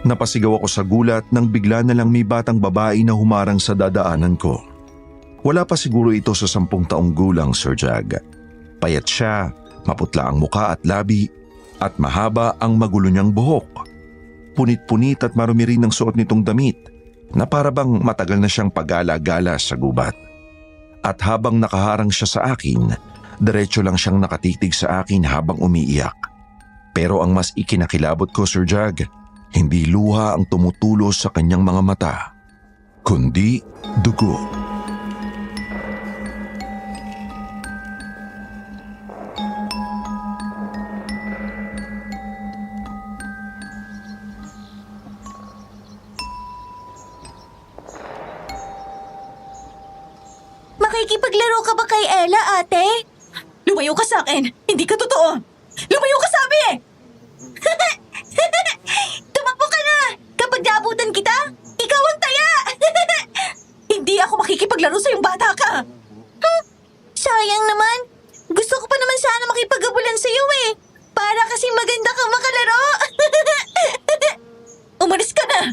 Napasigaw ako sa gulat nang bigla na lang may batang babae na humarang sa dadaanan ko. Wala pa siguro ito sa 10 taong gulang, Sir Jag. Payat siya, maputla ang muka at labi, at mahaba ang magulo niyang buhok. Punit-punit at marumi rin ang suot nitong damit na parabang matagal na siyang pagala-gala sa gubat. At habang nakaharang siya sa akin, diretso lang siyang nakatitig sa akin habang umiiyak. Pero ang mas ikinakilabot ko, Sir Jag, hindi luha ang tumutulo sa kanyang mga mata, kundi dugo. Makikipaglaro ka ba kay Ella, ate? Lumayo ka sa akin! Hindi ka totoo! Lumayo ka, sabi! Tumakbo ka na! Kapag naabutan kita, ikaw ang taya! Hindi ako makikipaglaro sa yung bata ka! Sayang naman! Gusto ko pa naman sana makipag-abulan sa iyo eh! Para kasi maganda kang makalaro! Umalis ka na!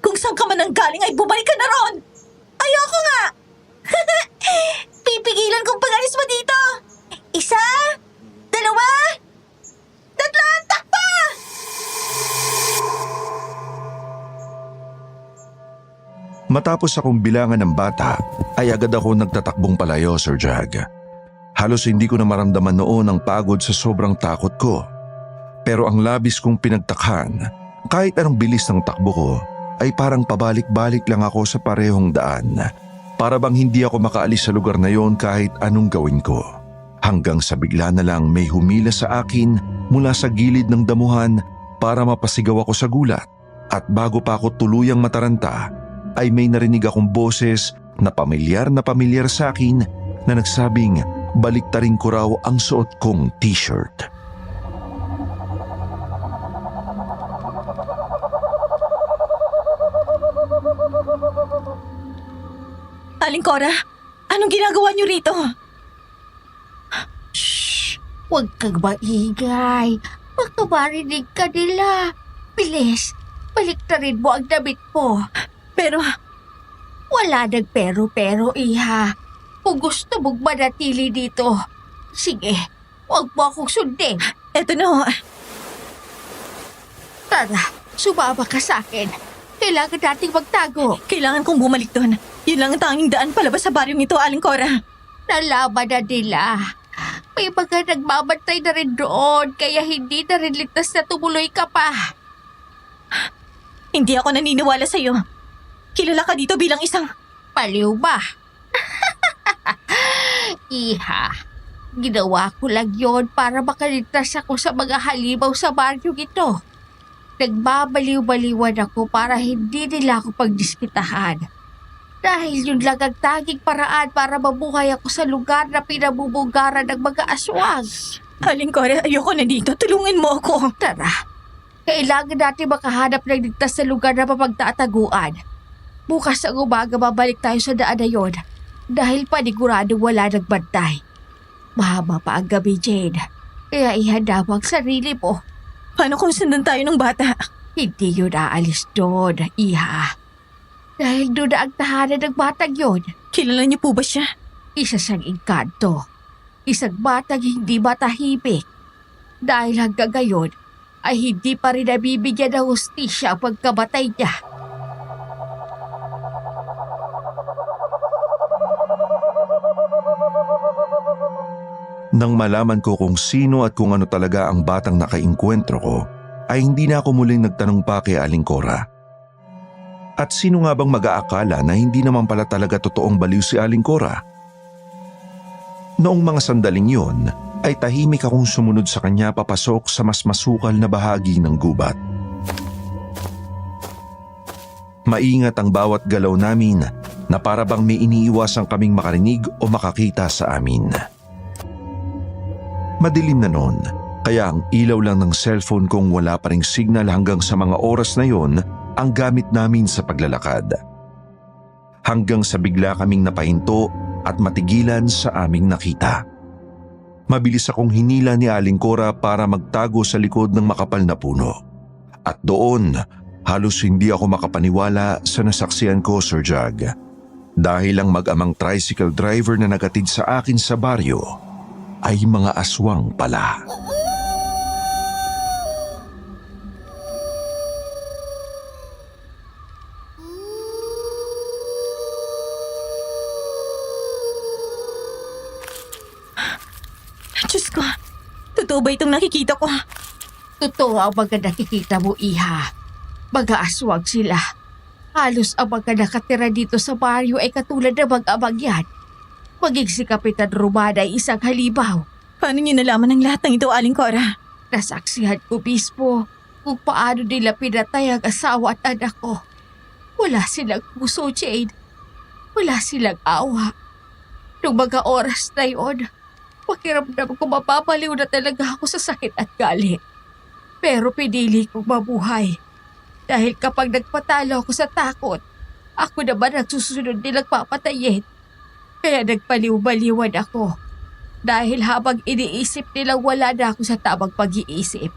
Kung saan ka man nanggaling ay bumalik ka na ron! Ayoko nga! Pipigilan kong pag-alis mo dito! Isa, dalawa, tatlo, takpa! Matapos akong bilangan ng bata, ay agad ako nagtatakbong palayo, Sir Jag. Halos hindi ko na maramdaman noon ang pagod sa sobrang takot ko. Pero ang labis kong pinagtakhan, kahit anong bilis ng takbo ko, ay parang pabalik-balik lang ako sa parehong daan. Para bang hindi ako makaalis sa lugar na yon kahit anong gawin ko. Hanggang sa bigla na lang may humila sa akin mula sa gilid ng damuhan para mapasigaw ako sa gulat. At bago pa ako tuluyang mataranta, ay may narinig akong boses na pamilyar sa akin na nagsabing baliktarin ko raw ang suot kong t-shirt. Aling Cora, anong ginagawa niyo rito? Huwag kang maingay. Baka marinig ka nila. Bilis, baliktarin mo ang damit mo. Pero, Wala nang pero, iha. Kung gusto mong manatili dito, sige, huwag mo akong sundin. eto na ho. Tara, sumama ka sa akin. Kailangan nating magtago. Kailangan kong bumalik doon. Yun lang ang tanging daan palabas sa baryong ito, Aling Cora. Nalaman na nila. May mga nagmamantay na rin doon, kaya hindi na rin ligtas na tumuloy ka pa. Hindi ako naniniwala sa'yo. Kilala ka dito bilang isang... Paliw ba? Iha, ginawa ko lang yon para makaligtas ako sa mga halimaw sa baryong ito. Nagbabaliw-baliwan ako para hindi nila ako pagdiskitahan. Dahil yun lang ang tanging paraan para mabuhay ako sa lugar na pinamumugaran ng mga aswang. Aling Cora, ayoko na dito. Tulungan mo ako. Tara, kailangan natin makahanap ng ligtas na lugar na mapagtataguan. Bukas ang umaga babalik tayo sa daan na yun dahil panigurado wala nagbantay. Mahaba pa ang gabi, Jane. Kaya ihanda mo ang sarili mo. Paano kung sundan tayo ng bata? Hindi yun aalis doon, iha. Dahil doon na ang tahanan ng batang yun. Kilala niyo po ba siya? Isa siyang engkanto. Isang batang hindi matahimik. Dahil hanggang ngayon ay hindi pa rin nabibigyan ng hustisya ang pagkamatay niya. Nang malaman ko kung sino at kung ano talaga ang batang nakainkwentro ko, ay hindi na ako muling nagtanong pa kay Aling Cora. At sino nga bang mag-aakala na hindi naman pala talaga totoong baliw si Aling Cora? Noong mga sandaling yon, ay tahimik akong sumunod sa kanya papasok sa mas masukal na bahagi ng gubat. Maingat ang bawat galaw namin na para bang may iniiwasang kaming makarinig o makakita sa amin. Madilim na noon, kaya ang ilaw lang ng cellphone kong wala pa ring signal hanggang sa mga oras na yon ang gamit namin sa paglalakad. Hanggang sa bigla kaming napahinto at matigilan sa aming nakita. Mabilis akong hinila ni Aling Cora para magtago sa likod ng makapal na puno. At doon, halos hindi ako makapaniwala sa nasaksiyan ko, Sir Jag. Dahil ang mag-amang tricycle driver na nagatid sa akin sa baryo ay mga aswang pala. Diyos ko, totoo ba itong nakikita ko? Totoo ang mga nakikita mo, iha. Mga aswang sila. Halos ang mga nakatira dito sa baryo ay katulad ng mag-amang yan. Maging si Kapitan Romana ay isang halimaw. Paano niyo nalaman ang lahat ng ito, Aling Cora? Nasaksihan ko mismo kung paano nila pinatay ang asawa at anak ko. Wala silang puso, Jane. Wala silang awa. Noong mga oras na yon, Pakiramdam ko mapapaliw na talaga ako sa sakit at galit. Pero pinili kong mabuhay. Dahil kapag nagpatalo ako sa takot, ako naman ang susunod nilang papatayin. Kaya nagpaliw-baliwan ako. Dahil habang iniisip nilang wala na ako sa tamang pag-iisip,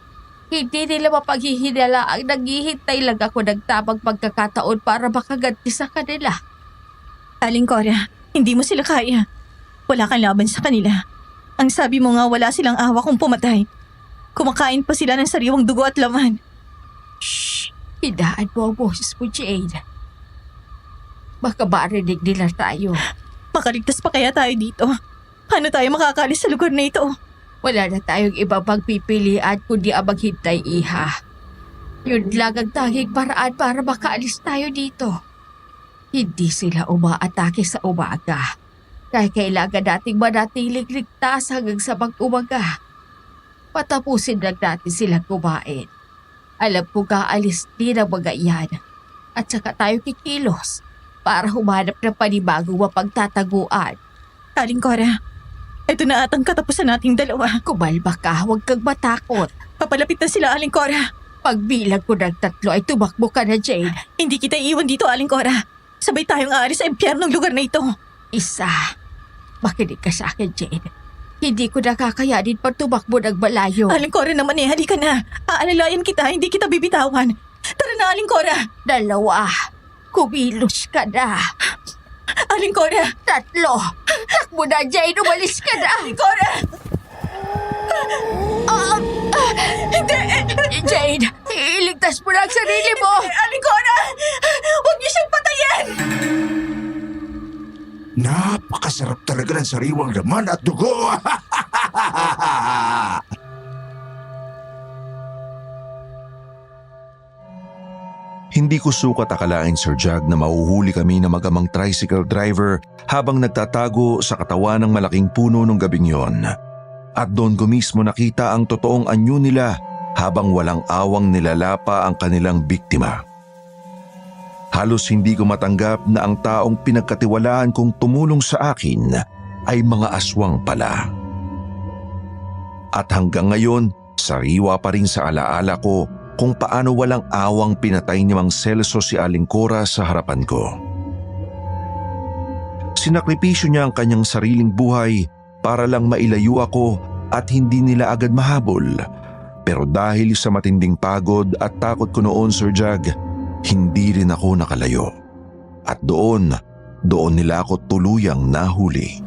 hindi nila mapaghihinala ang naghihintay lang ako ng tamang pagkakataon para makaganti sa kanila. Aling Cora, hindi mo sila kaya. Wala kang laban sa kanila. Ang sabi mo nga wala silang awa kung pumatay. Kumakain pa sila ng sariwang dugo at laman. Shh! Hidaan mo ang boses mo, Jade. Baka marinig nila tayo. Makaligtas pa kaya tayo dito? Paano tayo makakalis sa lugar na ito? Wala na tayong ibang pagpipilian kundi ang maghintay, Iha. Yun lang ang tanging paraan para makaalis tayo dito. Hindi sila umaatake sa umaga. Kaya kailangan nating manatiling ligtas hanggang sa mag-umaga. Patapusin lang natin silang kumain. Alam ko kaalis din ang mga iyan. At saka tayo kikilos para humanap ng panibagong mapagtataguan. Aling Cora, ito na atang katapusan nating dalawa. Kumalma ka, huwag kang matakot. Papalapit na sila, Aling Cora. Pagbilang ko ng 3 ay tumakbo ka na, Jane. Hindi kita iiwan dito, Aling Cora. Sabay tayong aalis sa impyernong lugar na ito. Isa. Makinig ka sa akin, Jane. Hindi ko nakakayanin pag tumakbo ng malayo. Aling Cora naman halika na. Aalalayan kita, hindi kita bibitawan. Tara na, Aling Cora. 2. Kumilos ka na. Aling Cora. 3. Takbo na, Jane. Umalis ka na. Aling Cora. Hindi. Jane, iligtas mo na ang sarili mo. Aling Cora. Huwag niyo siyang patayin. Napakasarap talaga ng sariwang laman at dugo. Hindi ko sukat akalain, Sir Jag, na mauhuli kami na mag-amang tricycle driver habang nagtatago sa katawan ng malaking puno nung gabing yon. At doon ko mismo nakita ang totoong anyo nila habang walang awang nilalapa ang kanilang biktima. Halos hindi ko matanggap na ang taong pinagkatiwalaan kong tumulong sa akin ay mga aswang pala. At hanggang ngayon, sariwa pa rin sa alaala ko kung paano walang awang pinatay ni Mang Celso si Aling Cora sa harapan ko. Sinakripisyo niya ang kanyang sariling buhay para lang mailayo ako at hindi nila agad mahabol. Pero dahil sa matinding pagod at takot ko noon, Sir Jag, hindi rin ako nakalayo. At doon nila ako tuluyang nahuli.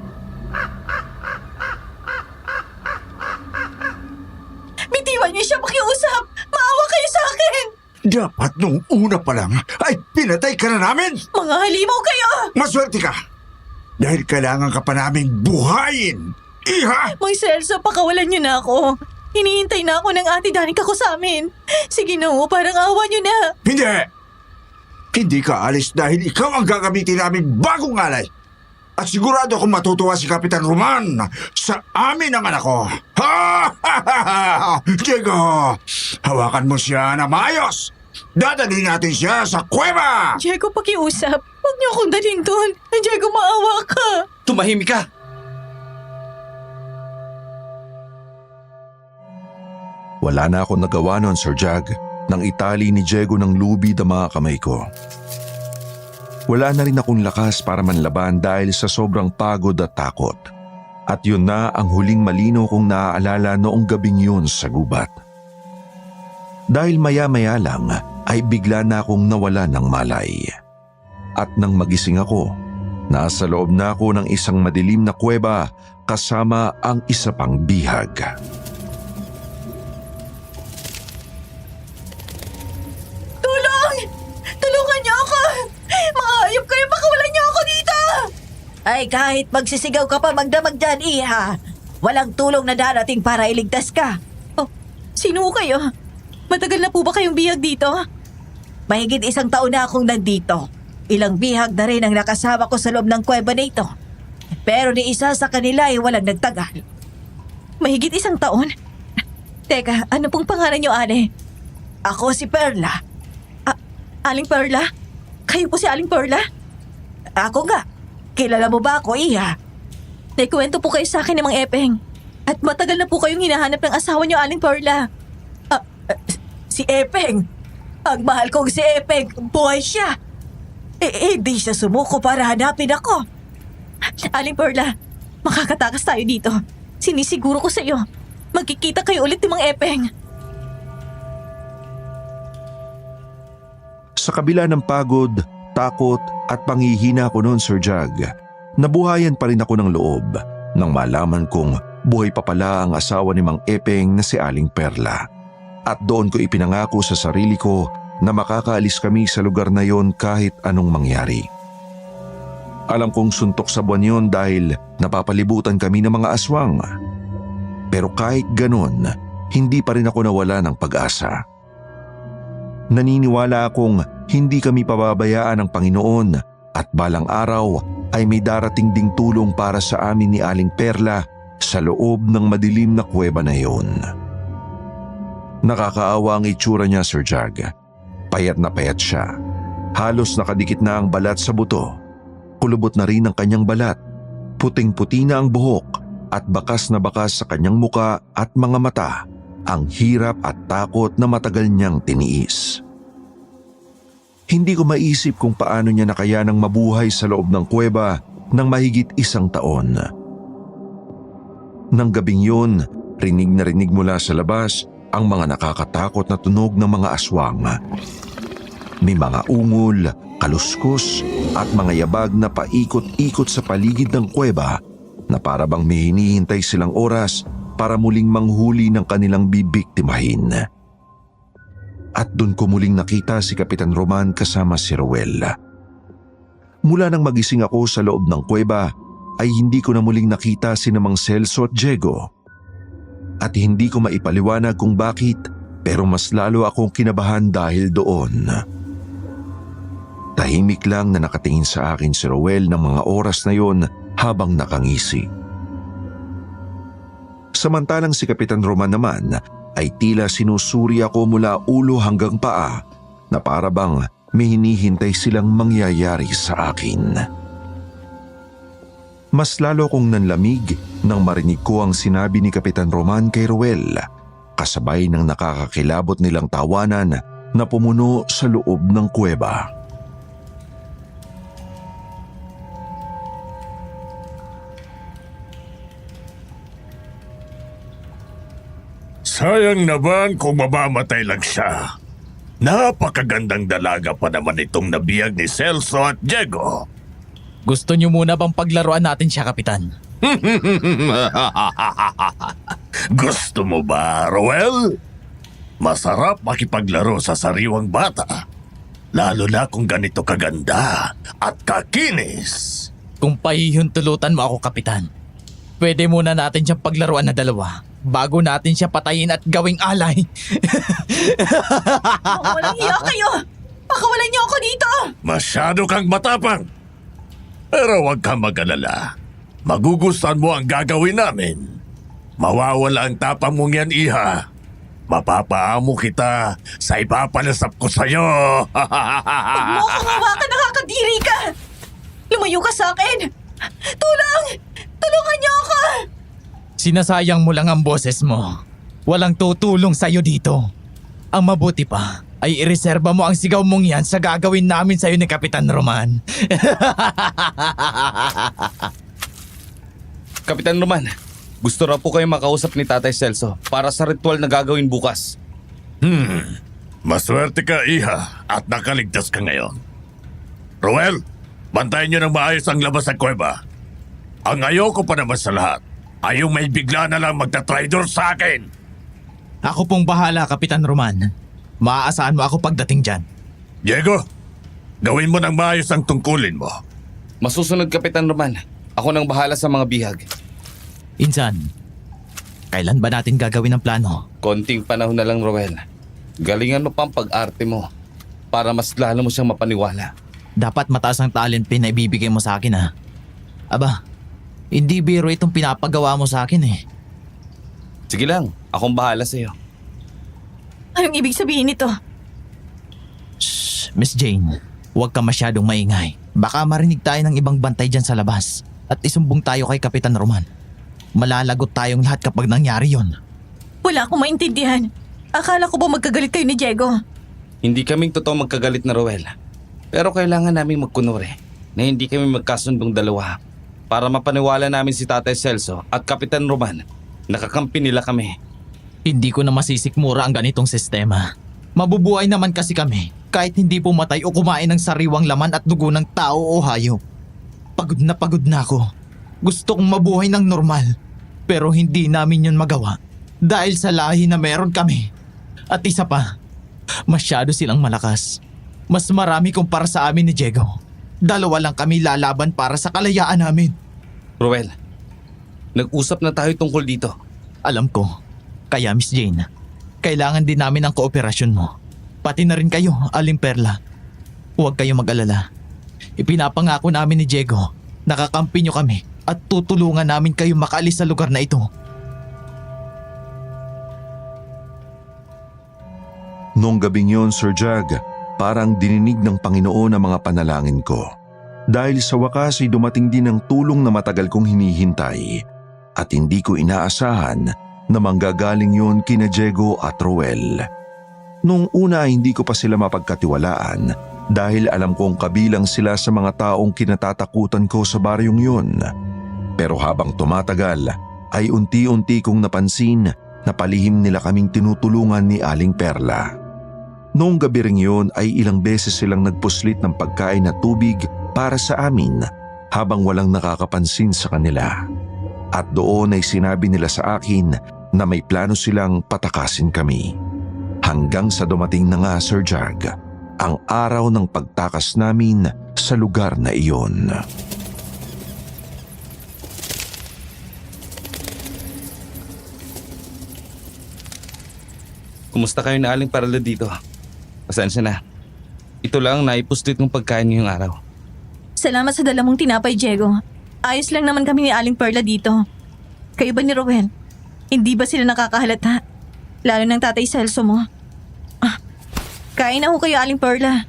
Bitiwan niyo siya, pakiusap. Maawa kayo sa akin. Dapat nung una pa lang ay pinatay ka na namin. Mga halimaw kayo. Maswerte ka. Dahil kailangan ka pa naming buhayin. Iha! Mang Celso, pakawalan niyo na ako. Hinihintay na ako ng ate Danica ko sa amin. Sige na ho, parang awa niyo na. Hindi! Hindi ka alis dahil ikaw ang gagamitin namin bagong alay. At sigurado akong matutuwa si Kapitan Roman sa amin ang anak ko. Ha! Diego, hawakan mo siya na maayos. Dadalhin natin siya sa kuweba. Diego, pakiusap. Huwag niyo akong dalhin doon. Diego, maawa ka. Tumahimik ka! Wala na akong nagawa noon, Sir Jag, nang itali ni Diego ng lubid ang mga kamay ko. Wala na rin akong lakas para manlaban dahil sa sobrang pagod at takot. At yun na ang huling malino kong naaalala noong gabing yun sa gubat. Dahil maya-maya lang ay bigla na akong nawala ng malay. At nang magising ako, nasa loob na ako ng isang madilim na kuweba kasama ang isa pang bihag. Tulungan niyo ako! Mga hayop kayo, pakawalan niyo ako dito! Ay kahit magsisigaw ka pa magdamag dyan, Iha. Walang tulong na darating para iligtas ka. Oh, sino kayo? Matagal na po ba kayong bihag dito? Mahigit 1 taon na akong nandito. Ilang bihag na rin ang nakasama ko sa loob ng kuweba na ito. Pero ni isa sa kanila ay walang nagtagal. Mahigit 1 taon? Teka, ano pong pangalan niyo, Ale? Ako si Perla. Aling Perla? Kayo po si Aling Perla? Ako nga. Kilala mo ba ako, Iha? Naikwento po kayo sa akin ni Mang Epeng. At matagal na po kayong hinahanap ng asawa niyo, Aling Perla. Si Epeng. Ang mahal kong si Epeng, buhay siya. Hindi siya sumuko para hanapin ako. Aling Perla, makakatakas tayo dito. Sinisiguro ko sa iyo, magkikita kayo ulit ni Mang Epeng. Sa kabila ng pagod, takot at panghihina ko noon, Sir Jag, nabuhayan pa rin ako ng loob nang malaman kong buhay pa pala ang asawa ni Mang Epeng na si Aling Perla. At doon ko ipinangako sa sarili ko na makakaalis kami sa lugar na yon kahit anong mangyari. Alam kong suntok sa buwan yon dahil napapalibutan kami ng mga aswang. Pero kahit ganon, hindi pa rin ako nawala ng pag-asa. Naniniwala akong hindi kami pababayaan ng Panginoon at balang araw ay may darating ding tulong para sa amin ni Aling Perla sa loob ng madilim na kuweba na yon. Nakakaawa ang itsura niya, Sir Jag. Payat na payat siya. Halos nakadikit na ang balat sa buto. Kulubot na rin ang kanyang balat. Puting-puti na ang buhok at bakas na bakas sa kanyang muka at mga mata ang hirap at takot na matagal niyang tiniis. Hindi ko maisip kung paano niya nakayanang mabuhay sa loob ng kuweba ng mahigit 1 taon. Nang gabing yun, rinig na rinig mula sa labas ang mga nakakatakot na tunog ng mga aswang. May mga ungol, kaluskos at mga yabag na paikot-ikot sa paligid ng kuweba na para bang may hinihintay silang oras para muling manghuli ng kanilang bibiktimahin. At doon ko muling nakita si Kapitan Roman kasama si Roel. Mula nang magising ako sa loob ng kuweba ay hindi ko na muling nakita si Mang Celso at Diego. At hindi ko maipaliwanag kung bakit, pero mas lalo akong kinabahan dahil doon. Tahimik lang na nakatingin sa akin si Roel ng mga oras na yon habang nakangisi. Samantalang si Kapitan Roman naman ay tila sinusuri ako mula ulo hanggang paa na para bang may hinihintay silang mangyayari sa akin. Mas lalo kong nanlamig nang marinig ko ang sinabi ni Kapitan Roman kay Roel, kasabay ng nakakakilabot nilang tawanan na pumuno sa loob ng kuweba. Sayang naman kung mamamatay lang siya. Napakagandang dalaga pa naman itong nabiyag ni Celso at Diego. Gusto niyo muna bang paglaruan natin siya, Kapitan? Gusto mo ba, Roel? Masarap makipaglaro sa sariwang bata. Lalo na kung ganito kaganda at kakinis. Kung pahihuntulutan mo ako, Kapitan, pwede muna natin siyang paglaruan na dalawa bago natin siya patayin at gawing alay. Walang hiya kayo! Pakawalan niyo ako dito! Masyado kang matapang. Pero huwag kang mag-alala. Magugustuhan mo ang gagawin namin. Mawawala ang tapang mong yan, Iha. Mapapaamo kita sa ipapalasap ko sa'yo. Huwag mo akong hawakan, nakakadiri ka! Lumayo ka sa akin! Tulong! Tulungan niyo ako! Sinasayang mo lang ang boses mo. Walang tutulong sa'yo dito. Ang mabuti pa ay ireserba mo ang sigaw mong yan sa gagawin namin sa'yo ni Kapitan Roman. Kapitan Roman, gusto raw po kayo makausap ni Tatay Celso para sa ritual na gagawin bukas. Maswerte ka, Iha, at nakaligtas ka ngayon. Roel, bantayan niyo ng maayos ang labas ng kuweba. Ang ayoko pa naman sa lahat ay yung may bigla na lang magta-traitor sa akin. Ako pong bahala, Kapitan Roman. Maaasahan mo ako pagdating dyan. Diego, gawin mo ng maayos ang tungkulin mo. Masusunod, Kapitan Roman. Ako nang bahala sa mga bihag. Insan, kailan ba natin gagawin ang plano? Konting panahon na lang, Roel. Galingan mo pa ang pag-arte mo para mas lalo mo siyang mapaniwala. Dapat mataas ang talent pin na ibibigay mo sa akin, ha? Aba, hindi biro itong pinapagawa mo sa akin eh. Sige lang, akong bahala sa'yo. Anong ibig sabihin nito? Shh, Miss Jane, huwag ka masyadong maingay. Baka marinig tayo ng ibang bantay dyan sa labas at isumbong tayo kay Kapitan Roman. Malalagot tayong lahat kapag nangyari yon. Wala akong maintindihan. Akala ko ba magkagalit kayo ni Diego? Hindi kaming totoo magkagalit na Roel. Pero kailangan naming magkunwari na hindi kami magkasundong dalawa para mapaniwala namin si Tatay Celso at Kapitan Roman. Nakakampi nila kami. Hindi ko na masisikmura ang ganitong sistema. Mabubuhay naman kasi kami kahit hindi pumatay o kumain ng sariwang laman at dugo ng tao o hayop. Pagod na ako. Gusto kong mabuhay ng normal. Pero hindi namin yun magawa dahil sa lahi na meron kami. At isa pa, masyado silang malakas. Mas marami kumpara sa amin ni Diego. 2 lang kami lalaban para sa kalayaan namin. Roel, nag-usap na tayo tungkol dito. Alam ko. Kaya Miss Jane, kailangan din namin ang kooperasyon mo. Pati na rin kayo, Aling Perla. Huwag kayong mag-alala. Ipinapangako namin ni Diego, nakakampi nyo kami at tutulungan namin kayo makaalis sa lugar na ito. Noong gabing yon, Sir Jag, parang dininig ng Panginoon ang mga panalangin ko. Dahil sa wakas ay dumating din ang tulong na matagal kong hinihintay at hindi ko inaasahan na manggagaling yon kina Diego at Roel. Noong una hindi ko pa sila mapagkatiwalaan dahil alam kong kabilang sila sa mga taong kinatatakutan ko sa baryong yon. Pero habang tumatagal ay unti-unti kong napansin na palihim nila kaming tinutulungan ni Aling Perla. Noong gabi ring yun ay ilang beses silang nagpuslit ng pagkain at tubig para sa amin habang walang nakakapansin sa kanila. At doon ay sinabi nila sa akin na may plano silang patakasin kami. Hanggang sa dumating na nga, Sir Jag, ang araw ng pagtakas namin sa lugar na iyon. Kumusta kayo na Aling Perla dito? Pasensya na. Ito lang ang naipuslit ng pagkain ngayong araw. Salamat sa dala mong tinapay, Diego. Ayos lang naman kami ni Aling Perla dito. Kayo ba ni Roel? Hindi ba sila nakakahalata? Lalo ng Tatay Celso mo. Kain na ho kayo, Aling Perla.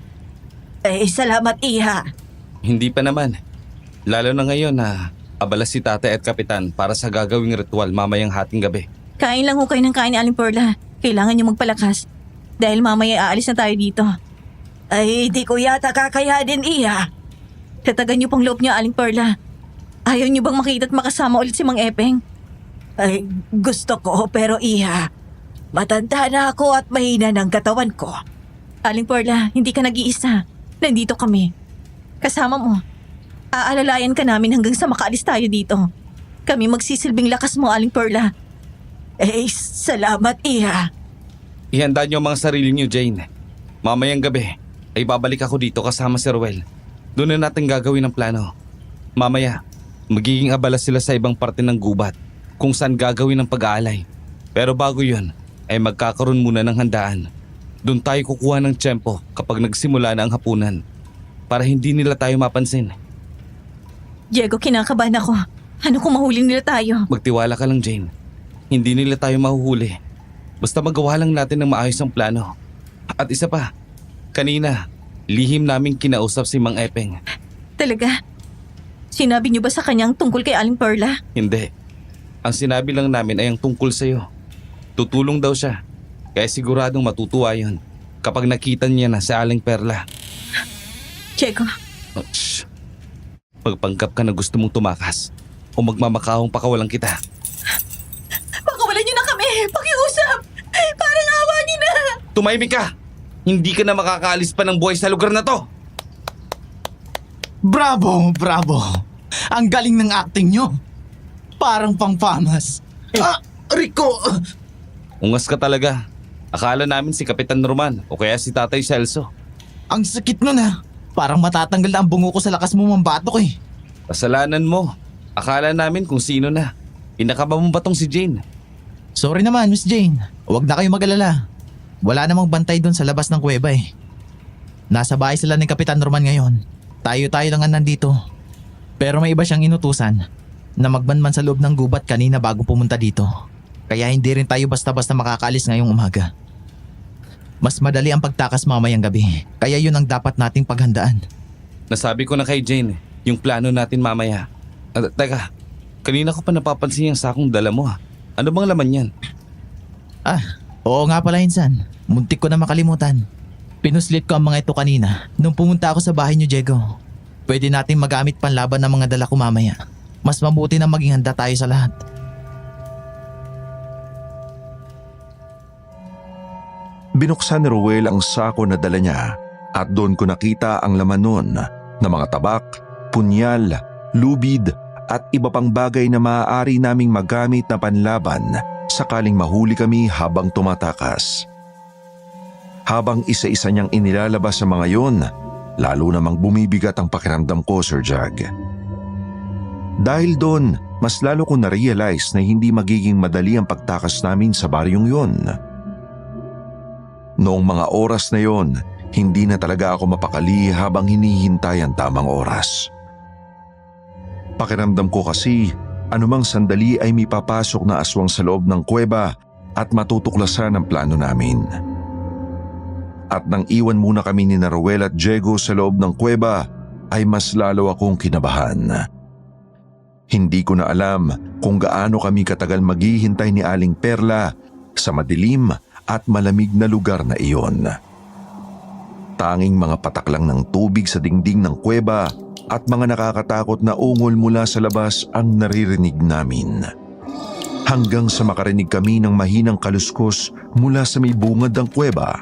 Salamat, Iha. Hindi pa naman. Lalo na ngayon na abala si Tatay at Kapitan para sa gagawing ritual mamayang hating gabi. Kain lang ho kayo ng kain ni Aling Perla. Kailangan niyo magpalakas. Dahil mamaya aalis na tayo dito. Ay, di ko yata kakayanin, Iha. Tatagan niyo pang loob niyo, Aling Perla. Ayaw niyo bang makita at makasama ulit si Mang Epeng? Ay, gusto ko pero Iha, matanda na ako at mahina ng katawan ko. Aling Perla, hindi ka nag-iisa. Nandito kami. Kasama mo. Aalalayan ka namin hanggang sa makaalis tayo dito. Kami magsisilbing lakas mo, Aling Perla. Salamat, Iha. Ihanda niyo ang mga sarili niyo, Jane. Mamayang gabi ay babalik ako dito kasama si Roel. Doon na natin gagawin ang plano. Mamaya, magiging abala sila sa ibang parte ng gubat kung saan gagawin ang pag-aalay. Pero bago yun, ay magkakaroon muna ng handaan. Doon tayo kukuha ng tiyempo kapag nagsimula na ang hapunan para hindi nila tayo mapansin. Diego, kinakabahan ako. Ano kung mahuli nila tayo? Magtiwala ka lang, Jane. Hindi nila tayo mahuhuli. Basta magawa lang natin ng maayos ang plano. At isa pa, kanina, lihim naming kinausap si Mang Epeng. Talaga? Sinabi niyo ba sa kanyang tungkol kay Aling Perla? Hindi. Ang sinabi lang namin ay ang tungkol sa'yo. Tutulong daw siya. Kaya siguradong matutuwa yun kapag nakita niya na si Aling Perla. Diego. Oh, shh. Magpanggap ka na gusto mong tumakas o magmamakahong pakawalan kita. Pakawalan niyo na kami! Pakiusap! Parang awa niyo na! Tumahimik ka! Hindi ka na makakaalis pa ng buhay sa lugar na to! Bravo, bravo. Ang galing ng acting nyo. Parang pang-famas. Rico! Ungas ka talaga. Akala namin si Kapitan Roman o kaya si Tatay Celso. Ang sakit nun ha. Parang matatanggal na ang bungo ko sa lakas mo mambatok eh. Kasalanan mo. Akala namin kung sino na. Pinakaba mo ba tong si Jane? Sorry naman, Miss Jane. Huwag na kayo mag-alala. Wala namang bantay doon sa labas ng kuweba eh. Nasa bahay sila ni Kapitan Roman ngayon. Tayo-tayo lang ang nandito. Pero may iba siyang inutusan na magbanman sa loob ng gubat kanina bago pumunta dito. Kaya hindi rin tayo basta-basta makakaalis ngayong umaga. Mas madali ang pagtakas mamayang gabi. Kaya yun ang dapat nating paghandaan. Nasabi ko na kay Jane yung plano natin mamaya. Teka, Kanina ko pa napapansin yung sakong dala mo ha. Ano bang laman yan? Oo nga pala Insan. Muntik ko na makalimutan. Pinuslit ko ang mga ito kanina nung pumunta ako sa bahay niyo, Diego. Pwede nating magamit panlaban ng mga dala ko mamaya. Mas mabuti na maging handa tayo sa lahat. Binuksan ni Ruel ang sako na dala niya at doon ko nakita ang laman nun na mga tabak, punyal, lubid at iba pang bagay na maaari naming magamit na panlaban sakaling mahuli kami habang tumatakas. Habang isa-isa niyang inilalabas sa mga yon, lalo namang bumibigat ang pakiramdam ko, Sir Jag. Dahil doon, mas lalo ko na-realize na hindi magiging madali ang pagtakas namin sa baryong yon. Noong mga oras na yon, hindi na talaga ako mapakali habang hinihintay ang tamang oras. Pakiramdam ko kasi anumang sandali ay may papasok na aswang sa loob ng kuweba at matutuklasan ang plano namin. At nang iwan muna kami ni Ruel at Diego sa loob ng kuweba ay mas lalo akong kinabahan. Hindi ko na alam kung gaano kami katagal maghihintay ni Aling Perla sa madilim at malamig na lugar na iyon. Tanging mga patak lang ng tubig sa dingding ng kuweba at mga nakakatakot na ungol mula sa labas ang naririnig namin. Hanggang sa makarinig kami ng mahinang kaluskos mula sa may bungad ng kuweba.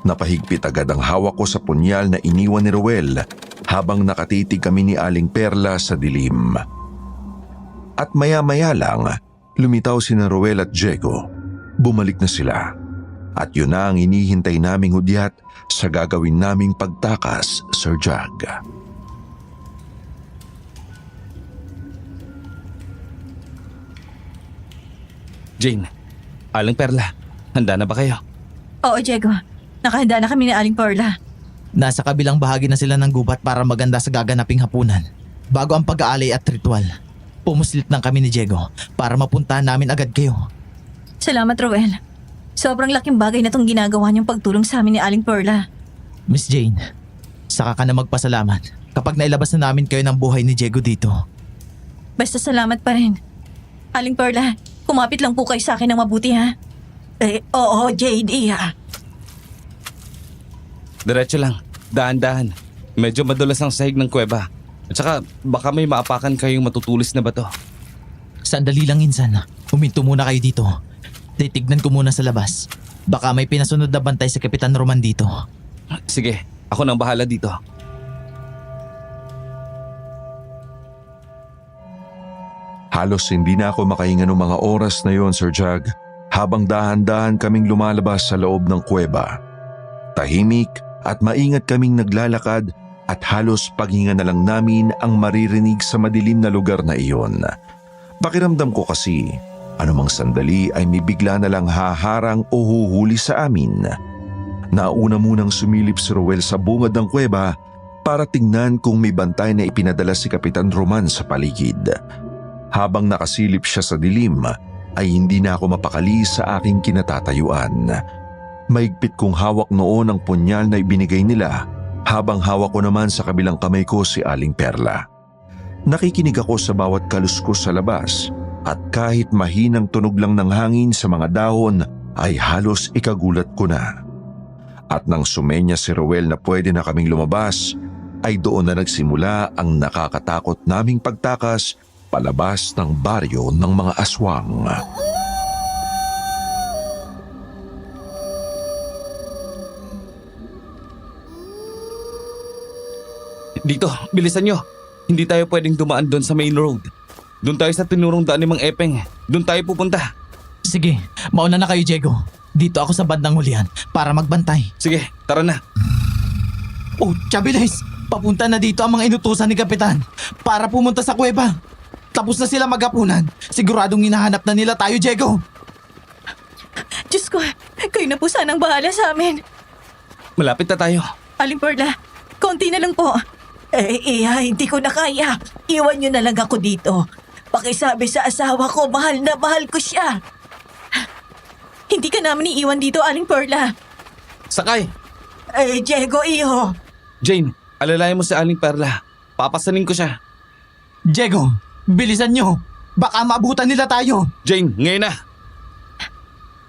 Napahigpit agad ang hawak ko sa punyal na iniwan ni Ruel habang nakatitig kami ni Aling Perla sa dilim. At maya-maya lang, lumitaw si Ruel at Diego. Bumalik na sila. At yun na ang inihintay naming hudyat sa gagawin naming pagtakas, Sir Jag. Jane, Aling Perla, handa na ba kayo? Oo, Diego. Nakahanda na kami ni Aling Perla. Nasa kabilang bahagi na sila ng gubat para maganda sa gaganaping hapunan. Bago ang pag-aalay at ritual, pumuslit lang kami ni Diego para mapuntahan namin agad kayo. Salamat, Ruel. Sobrang laking bagay na itong ginagawa niyong pagtulong sa amin ni Aling Perla. Miss Jane, saka ka na magpasalamat kapag nailabas na namin kayo ng buhay ni Diego dito. Basta salamat pa rin. Aling Perla, kumapit lang po kayo sa akin ng mabuti, ha? Oo, JD ha. Diretso lang, dahan-dahan. Medyo madulas ang sahig ng kuweba. At saka baka may maapakan kayong matutulis na bato. Sandali lang Insan, huminto muna kayo dito. Titignan ko muna sa labas. Baka may pinasunod na bantay sa Kapitan Roman dito. Sige, ako nang bahala dito. Halos hindi na ako makahinga ng mga oras na yon, Sir Jag, habang dahan-dahan kaming lumalabas sa loob ng kuweba. Tahimik at maingat kaming naglalakad at halos paghinga na lang namin ang maririnig sa madilim na lugar na iyon. Pakiramdam ko kasi, anumang sandali ay may bigla na lang haharang o huhuli sa amin. Nauna munang sumilip si Ruel sa bungad ng kuweba para tingnan kung may bantay na ipinadala si Kapitan Roman sa paligid. Habang nakasilip siya sa dilim, ay hindi na ako mapakali sa aking kinatatayuan. Maigpit kong hawak noon ang punyal na ibinigay nila habang hawak ko naman sa kabilang kamay ko si Aling Perla. Nakikinig ako sa bawat kaluskos sa labas at kahit mahinang tunog lang ng hangin sa mga dahon ay halos ikagulat ko na. At nang sumenya si Ruel na pwede na kaming lumabas, ay doon na nagsimula ang nakakatakot naming pagtakas palabas ng baryo ng mga aswang. Dito, bilisan nyo. Hindi tayo pwedeng dumaan doon sa main road. Doon tayo sa tinurong daan ni Mang Epeng. Doon tayo pupunta. Sige, mauna na kayo Diego. Dito ako sa bandang hulihan para magbantay. Sige, tara na. Oh, Chabilis! Papunta na dito ang mga inutusan ni Kapitan para pumunta sa kuweba. Tapos na sila maghapunan. Siguradong hinahanap na nila tayo, Diego. Diyos ko, kayo na po sanang bahala sa amin. Malapit na tayo. Aling Perla, konti na lang po. Hindi ko na kaya. Iwan niyo na lang ako dito. Pakisabi sa asawa ko, mahal na mahal ko siya. Hindi ka namin iiwan dito, Aling Perla. Sakay! Diego, iho. Jane, alalayan mo si Aling Perla. Papasanin ko siya. Diego, bilisan nyo. Baka maabutan nila tayo. Jane, ngayon na.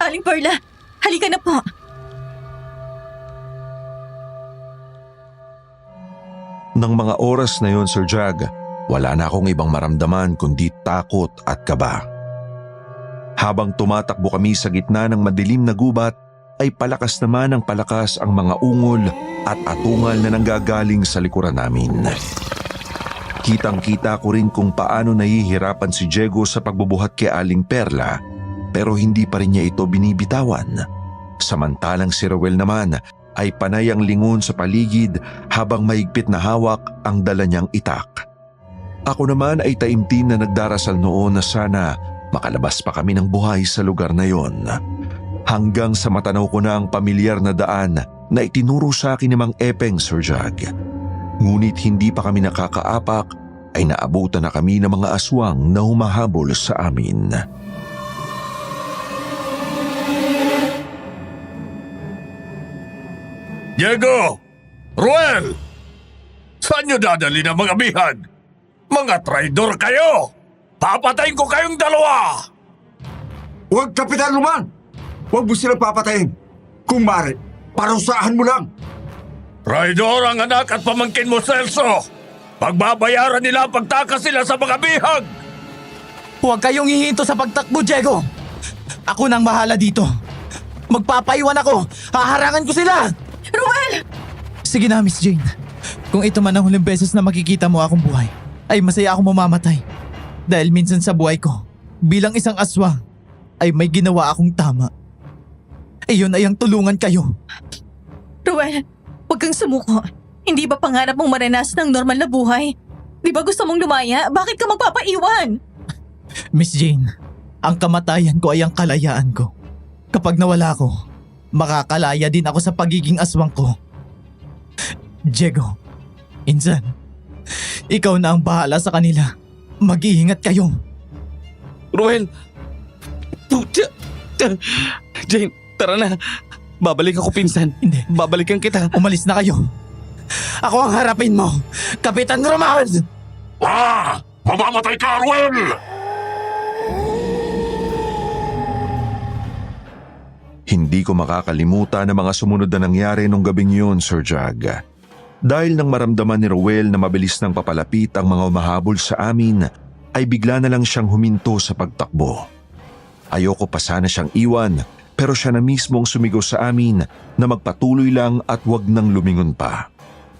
Aling Perla, halika na po. Nang mga oras na yon, Sir Jag, wala na akong ibang maramdaman kundi takot at kaba. Habang tumatakbo kami sa gitna ng madilim na gubat, ay palakas naman ng palakas ang mga ungol at atungal na nanggagaling sa likuran namin. Kitang-kita ko rin kung paano nahihirapan si Diego sa pagbubuhat kay Aling Perla, pero hindi pa rin niya ito binibitawan. Samantalang si Rowel naman ay panay ang lingon sa paligid habang mahigpit na hawak ang dala niyang itak. Ako naman ay taimtim na nagdarasal noon na sana makalabas pa kami ng buhay sa lugar na yon. Hanggang sa matanaw ko na ang pamilyar na daan na itinuro sa akin ni Mang Epeng, Sir Jag. Ngunit hindi pa kami nakakaapak ay naabutan na kami ng mga aswang na humahabol sa amin. Diego! Ruel! Saan nyo dadali ng mga bihag? Mga traidor kayo! Papatayin ko kayong dalawa! Huwag, Kapitan Roman! Huwag mo silang papatayin. Kung maaari, parusahan mo lang. Traidor ang anak at pamangkin mo, Celso! Pagbabayaran nila ang pagtakas nila sa mga bihag! Huwag kayong hihinto sa pagtakbo, Diego. Ako nang bahala dito. Magpapaiwan ako. Haharangan ko sila. Ruel! Sige na, Miss Jane. Kung ito man ang huling beses na makikita mo akong buhay, ay masaya akong mamamatay. Dahil minsan sa buhay ko, bilang isang aswang, ay may ginawa akong tama. Iyon ay ang tulungan kayo. Ruel, huwag kang sumuko. Hindi ba pangarap mong maranasan ng normal na buhay? Di ba gusto mong lumaya? Bakit ka magpapaiwan? Miss Jane, ang kamatayan ko ay ang kalayaan ko. Kapag nawala ko, makakalaya din ako sa pagiging aswang ko. Diego, Insan, ikaw na ang bahala sa kanila. Mag-iingat kayo. Ruel! Jane, tara na. Babalik ako, pinsan. Hindi. Babalikan kita. Umalis na kayo. Ako ang harapin mo, Kapitan Roman! Mamamatay ka, Ruel! Hindi ko makakalimutan ang mga sumunod na nangyari nung gabing yun, Sir Jag. Dahil nang maramdaman ni Rowel na mabilis nang papalapit ang mga umahabol sa amin, ay bigla na lang siyang huminto sa pagtakbo. Ayoko pa sana siyang iwan, pero siya na mismo ang sumigaw sa amin na magpatuloy lang at wag nang lumingon pa.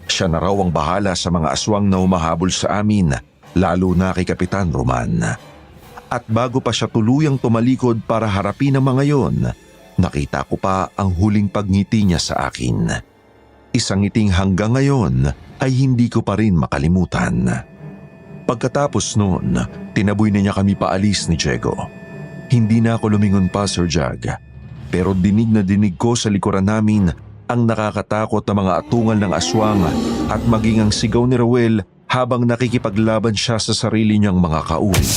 Siya na raw ang bahala sa mga aswang na umahabol sa amin, lalo na kay Kapitan Roman. At bago pa siya tuluyang tumalikod para harapin ang mga yon, nakita ko pa ang huling pagngiti niya sa akin. Isang ngiting hanggang ngayon ay hindi ko pa rin makalimutan. Pagkatapos noon, tinaboy na niya kami paalis ni Diego. Hindi na ako lumingon pa, Sir Jag. Pero dinig na dinig ko sa likuran namin ang nakakatakot na mga atungal ng aswang at maging ang sigaw ni Rowel habang nakikipaglaban siya sa sarili niyang mga kauri.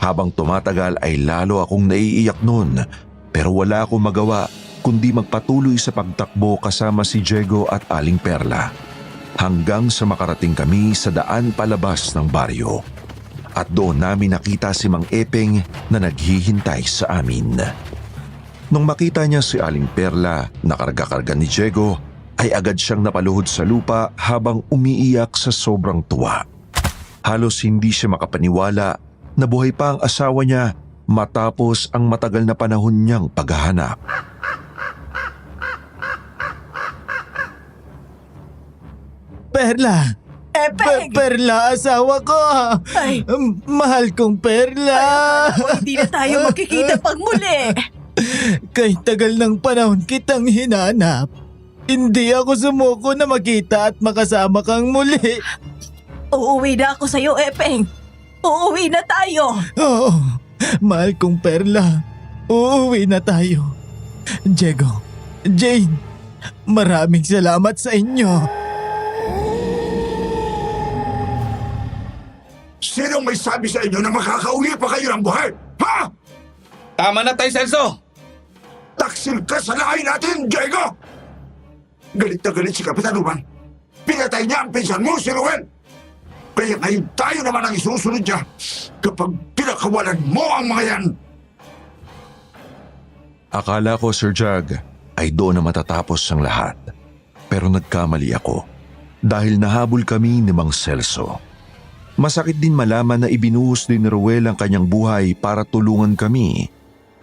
Habang tumatagal ay lalo akong naiiyak noon, pero wala akong magawa kundi magpatuloy sa pagtakbo kasama si Diego at Aling Perla hanggang sa makarating kami sa daan palabas ng baryo. At doon namin nakita si Mang Epeng na naghihintay sa amin. Nung makita niya si Aling Perla na karga-karga ni Diego, ay agad siyang napaluhod sa lupa habang umiiyak sa sobrang tuwa. Halos hindi siya makapaniwala na buhay pa ang asawa niya matapos ang matagal na panahon niyang paghahanap. Perla! Epeng! Perla, asawa ko! Ay. Mahal kong Perla! Hindi na tayo magkikita pag muli. Kahit tagal ng panahon kitang hinanap, hindi ako sumuko na makita at makasama kang muli. Uuwi na ako sa'yo, Epeng. Uuwi na tayo. Oo, mahal kong Perla. Uuwi na tayo. Diego, Jane, maraming salamat sa inyo. Sinong may sabi sa inyo na makakauwi pa kayo ng buhay? Ha? Tama na tayo, Celso! Taksil ka sa lahi natin, Diego! Galit na galit si Kapitan Roman. Pinatay niya ang pinsan mo, si Rowel. Kaya ngayon tayo naman ang isusunod niya kapag pinakawalan mo ang mga yan. Akala ko, Sir Jag, ay doon na matatapos ang lahat. Pero nagkamali ako dahil nahabol kami ni Mang Celso. Masakit din malaman na ibinuhos din ni Ruel ang kanyang buhay para tulungan kami.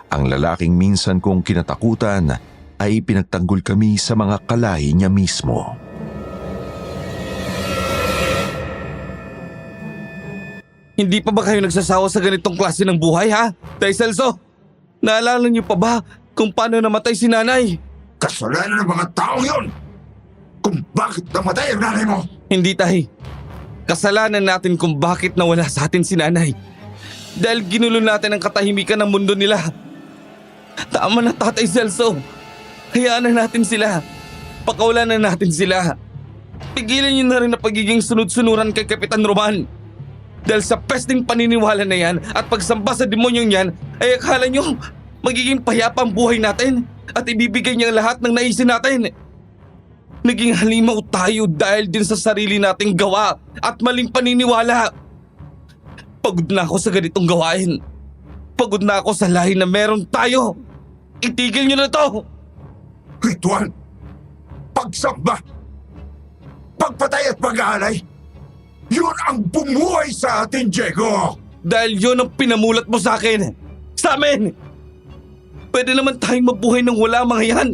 Ang lalaking minsan kong kinatakutan ay pinagtanggol kami sa mga kalahi niya mismo. Hindi pa ba kayo nagsasawa sa ganitong klase ng buhay, ha? Tay Celso, naalala niyo pa ba kung paano namatay si nanay? Kasalanan ng mga taong yon kung bakit namatay ang nanay mo. Hindi, tay. Kasalanan natin kung bakit nawala sa atin si nanay. Dahil ginulo natin ang katahimikan ng mundo nila. Tama na, Tatay Celso. Hayaan na natin sila. Pakawalan na natin sila. Pigilan niyo na rin na pagiging sunod-sunuran kay Kapitan Roman. Dahil sa pesting paniniwala na yan at pagsamba sa demonyong yan, ay akala nyo magiging payapa ang buhay natin at ibibigay niya ang lahat ng naisin natin. Naging halimaw tayo dahil din sa sarili nating gawa at maling paniniwala. Pagod na ako sa ganitong gawain. Pagod na ako sa lahi na meron tayo. Itigil niyo na to! Ritual, pagsamba, pagpatay at pag-aalay, yun ang bumuhay sa atin, Diego! Dahil yun ang pinamulat mo sa akin. Sa amin! Pwede naman tayong mabuhay ng wala mga yan.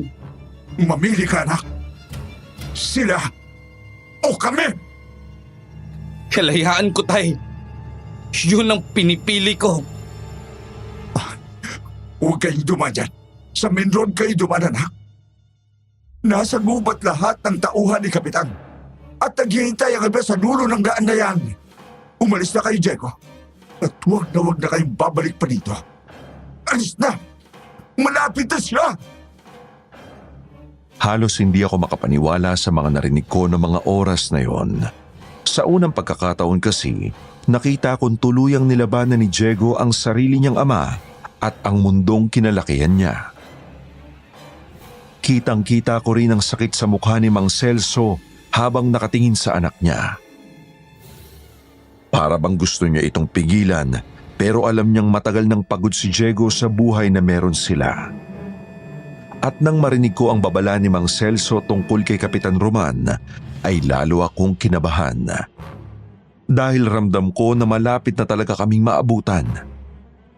Mamili ka, anak. Sila o kami. Kalayaan ko, tay. Yun ang pinipili ko. Huwag kayong duman dyan. Sa main road kayo duman, anak. Nasa gubat lahat ng tauhan ni Kapitan. At naghihintay ang iba sa dulo ng daan na yan. Umalis na kayo, Diego. At huwag na kayong babalik pa dito. Alis na! Malapit na siya! Halos hindi ako makapaniwala sa mga narinig ko ng mga oras na yon. Sa unang pagkakataon kasi, nakita kong tuluyang nilabanan ni Diego ang sarili niyang ama at ang mundong kinalakihan niya. Kitang-kita ko rin ang sakit sa mukha ni Mang Celso habang nakatingin sa anak niya. Para bang gusto niya itong pigilan, pero alam niyang matagal nang pagod si Diego sa buhay na meron sila. At nang marinig ko ang babala ni Mang Celso tungkol kay Kapitan Roman, ay lalo akong kinabahan. Dahil ramdam ko na malapit na talaga kaming maabutan.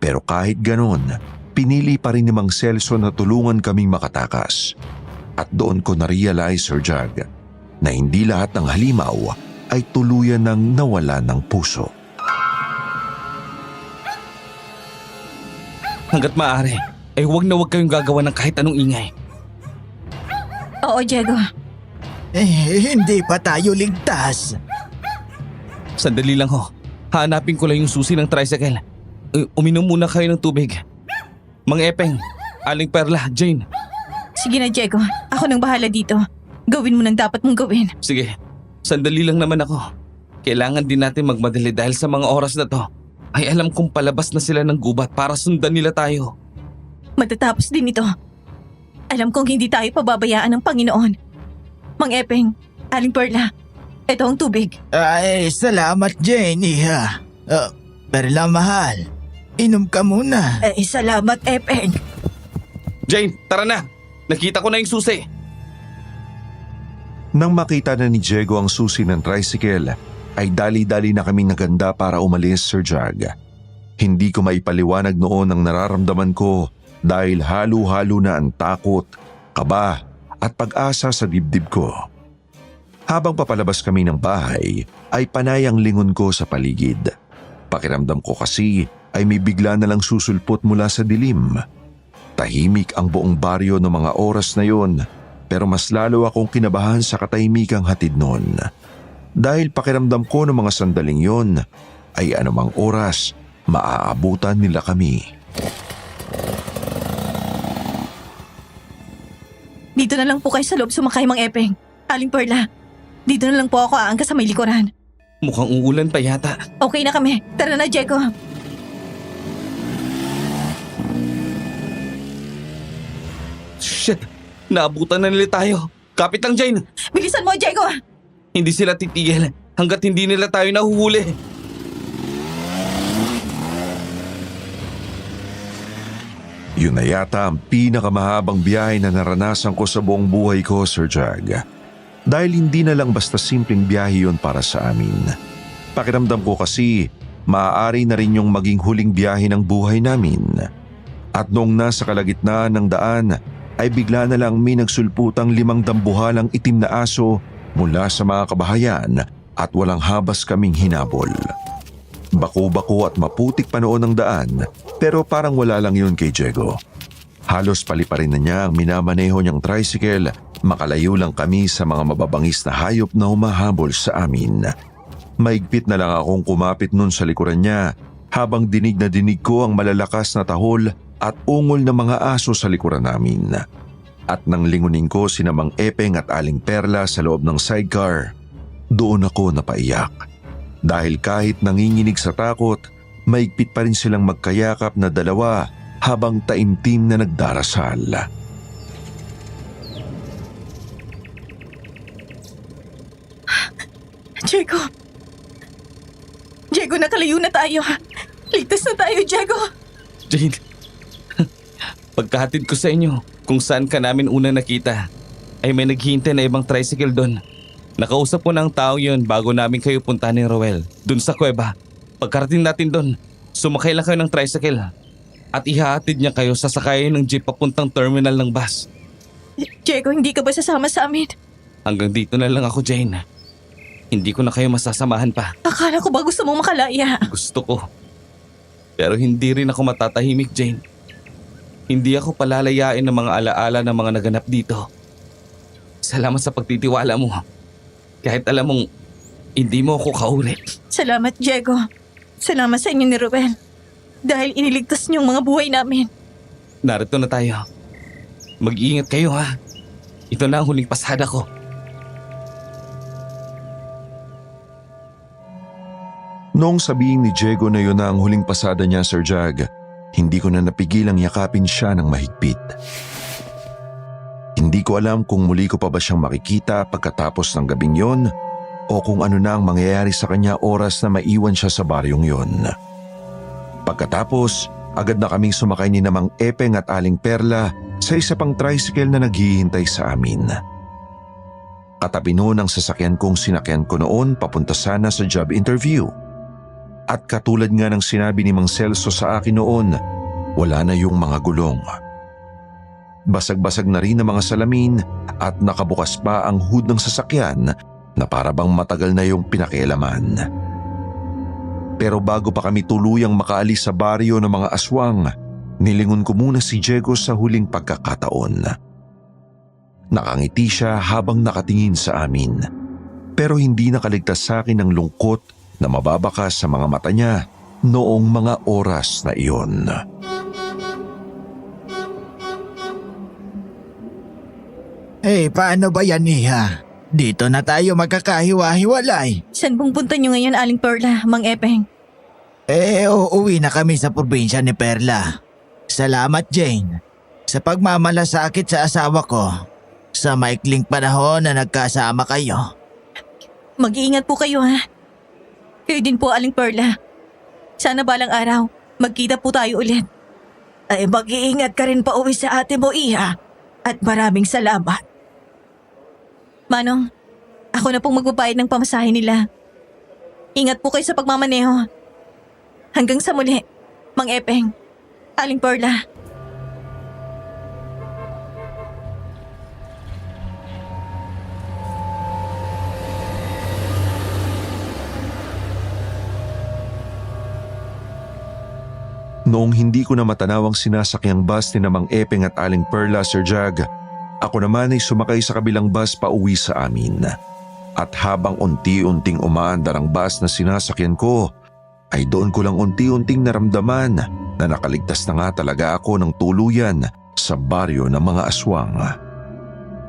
Pero kahit ganon, pinili pa rin ni Mang Celso na tulungan kaming makatakas. At doon ko na-realize, Sir Jag, na hindi lahat ng halimaw ay tuluyan ng nawala ng puso. Hanggat maaari, ay huwag na huwag kayong gagawa ng kahit anong ingay. Oo, Diego. Hindi pa tayo ligtas. Sandali lang ho. Hanapin ko lang yung susi ng tricycle. Uminom muna kayo ng tubig. Mang Epeng, Aling Perla, Jane. Sige na, Diego. Ako nang bahala dito. Gawin mo nang dapat mong gawin. Sige, sandali lang naman ako. Kailangan din natin magmadali dahil sa mga oras na to. Ay alam kong palabas na sila ng gubat para sundan nila tayo. Matatapos din ito. Alam kong hindi tayo pababayaan ng Panginoon. Mang Epeng, Aling Perla, ito ang tubig. Ay, salamat Jane, iha. Perla mahal, inom ka muna. Salamat, Epeng. Jane, tara na. Nakita ko na yung susi. Nang makita na ni Diego ang susi ng tricycle, ay dali-dali na kaming naganda para umalis, Sir Jag. Hindi ko maipaliwanag noon ang nararamdaman ko dahil halo-halo na ang takot, kaba at pag-asa sa dibdib ko. Habang papalabas kami ng bahay, ay panay ang lingon ko sa paligid. Pakiramdam ko kasi ay may bigla na lang susulpot mula sa dilim. Tahimik ang buong baryo ng mga oras na yon, pero mas lalo akong kinabahan sa katahimikang hatid noon. Dahil pakiramdam ko ng mga sandaling yon ay anumang oras maaabutan nila kami. Dito na lang po kayo sa loob sumakay, Mang Epeng. Aling Perla, dito na lang po ako aangka sa may likuran. Mukhang uulan pa yata. Okay na kami. Tara na, Diego. Shit! Naabutan na nila tayo. Kapit lang, Jane. Bilisan mo, Diego. Hindi sila titigil. hanggat hindi nila tayo nahuhuli. Yun na yata ang pinakamahabang biyahe na naranasan ko sa buong buhay ko, Sir Jag. Dahil hindi na lang basta simpleng biyahe yun para sa amin. Pakiramdam ko kasi maaari na rin yung maging huling biyahe ng buhay namin. At noong nasa kalagitnaan ng daan ay bigla na lang may nagsulputang 5 dambuhalang itim na aso mula sa mga kabahayan at walang habas kaming hinabol. Bako-bako at maputik pa noon ang daan pero parang wala lang yun kay Diego. Halos paliparin na niya ang minamaneho niyang tricycle, makalayo lang kami sa mga mababangis na hayop na humahabol sa amin. Maigpit na lang akong kumapit nun sa likuran niya habang dinig na dinig ko ang malalakas na tahol at ungol ng mga aso sa likuran namin. At nang lingunin ko si Mang Epeng at Aling Perla sa loob ng sidecar, doon ako napaiyak. Dahil kahit nanginginig sa takot, maigpit pa rin silang magkayakap na dalawa habang taimtim na nagdarasal. Diego! Diego, nakalayo na tayo. Ligtas na tayo, Diego! Jane, pagkahatid ko sa inyo kung saan ka namin una nakita, ay may naghihintay na ibang tricycle doon. Nakausap ko na ang tao yun bago namin kayo punta ni Roel doon sa kuweba. Pagkarating natin doon, sumakay lang kayo ng tricycle at ihahatid niya kayo sa sakayan ng jeep papuntang terminal ng bus. Diego, hindi ka ba sasama sa amin? Hanggang dito na lang ako, Jane. Hindi ko na kayo masasamahan pa. Akala ko ba gusto mong makalaya? Gusto ko. Pero hindi rin ako matatahimik, Jane. Hindi ako palalayain ng mga alaala ng mga naganap dito. Salamat sa pagtitiwala mo. Kahit alam mong hindi mo ako kauri. Salamat, Diego. Salamat sa inyo ni Ruel. Dahil iniligtas niyong mga buhay namin. Narito na tayo. Mag-iingat kayo, ha? Ito na ang huling pasada ko. Noong sabihin ni Diego na yun na ang huling pasada niya, Sir Jag, hindi ko na napigilang yakapin siya ng mahigpit. Hindi ko alam kung muli ko pa ba siyang makikita pagkatapos ng gabing yon o kung ano na ang mangyayari sa kanya oras na maiwan siya sa baryong yon. Pagkatapos, agad na kaming sumakay ni Mang Epeng at Aling Perla sa isa pang tricycle na naghihintay sa amin. Katabi noon ang sasakyan kong sinakyan ko noon papunta sana sa job interview. At katulad nga ng sinabi ni Mang Celso sa akin noon, wala na yung mga gulong. Basag-basag na rin ang mga salamin at nakabukas pa ang hood ng sasakyan na para bang matagal na yung pinakialaman. Pero bago pa kami tuluyang makaalis sa baryo ng mga aswang, nilingon ko muna si Diego sa huling pagkakataon. Nakangiti siya habang nakatingin sa amin, pero hindi nakaligtas sa akin ng lungkot na mababakas sa mga mata niya noong mga oras na iyon. Paano ba yan, Iha? Dito na tayo magkakahiwa-hiwalay. Saan pupunta niyo ngayon, Aling Perla, Mang Epeng? Uuwi na kami sa probinsya ni Perla. Salamat, Jane, sa pagmamalasakit sa asawa ko sa maikling panahon na nagkasama kayo. Mag-iingat po kayo, ha? Kayo din po, Aling Perla. Sana balang araw, magkita po tayo ulit. Ay mag-iingat ka rin pa uwi sa ate mo, Iha. At maraming salamat. Manong, ako na pong magbabayad ng pamasahe nila. Ingat po kayo sa pagmamaneho. Hanggang sa muli, Mang Epeng, Aling Perla. Noong hindi ko na matanaw ang sinasakyang bus ni Mang Epeng at Aling Perla, Sir Jag, ako naman ay sumakay sa kabilang bus pa uwi sa amin. At habang unti-unting umaandar ang bus na sinasakyan ko, ay doon ko lang unti-unting naramdaman na nakaligtas na nga talaga ako ng tuluyan sa baryo ng mga aswang.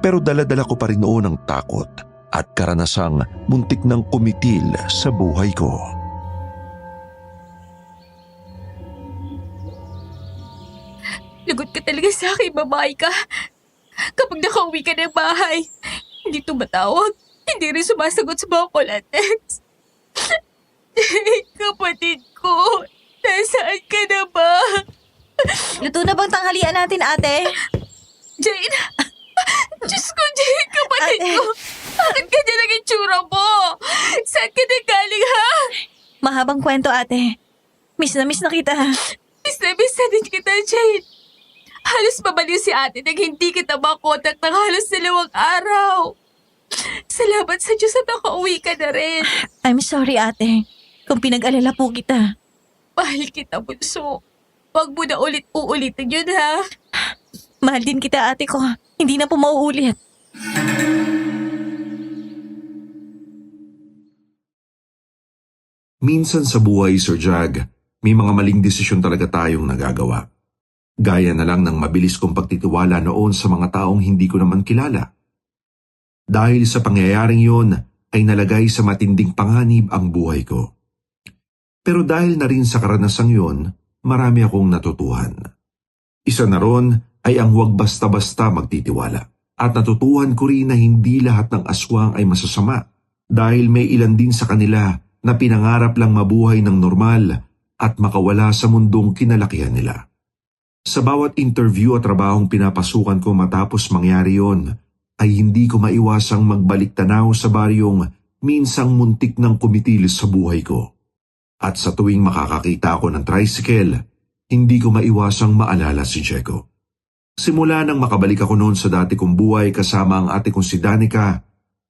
Pero dala-dala ko pa rin noon ang takot at karanasang muntik ng kumitil sa buhay ko. Lagot ka talaga sa akin, babae ka. Kapag nakauwi ka ng bahay, hindi tumatawag. Hindi rin sumasagot sa mga call at text. Jane, kapatid ko, nasaan ka na ba? Luto na bang tanghalian natin, ate? Jane! Diyos ko, Jane, kapatid ko! Bakit ganyan ang itsura mo? Saan ka na galing, ha? Mahabang kwento, ate. Miss na kita. Miss na din kita, Jane. Halos mabaliw si ate nang hindi kita makontak ng halos 2 araw. Salamat sa Diyos at nakauwi ka na rin. I'm sorry, ate. Kung pinag-alala po kita. Mahal kita, bunso. Huwag mo na uulitin yun, ha? Mahal din kita, ate ko. Hindi na po mauulit. Minsan sa buhay, Sir Jag, may mga maling desisyon talaga tayong nagagawa. Gaya na lang ng mabilis kong pagtitiwala noon sa mga taong hindi ko naman kilala. Dahil sa pangyayaring yon, ay nalagay sa matinding panganib ang buhay ko. Pero dahil na rin sa karanasang yon, marami akong natutuhan. Isa na ron ay ang huwag basta-basta magtitiwala. At natutuhan ko rin na hindi lahat ng aswang ay masasama dahil may ilan din sa kanila na pinangarap lang mabuhay ng normal at makawala sa mundong kinalakihan nila. Sa bawat interview at trabahong pinapasukan ko matapos mangyari yon, ay hindi ko maiwasang magbalik tanaw sa baryong minsang muntik ng kumitilis sa buhay ko. At sa tuwing makakakita ako ng tricycle, hindi ko maiwasang maalala si Diego. Simula nang makabalik ako noon sa dati kong buhay kasama ang ate kong si Danica,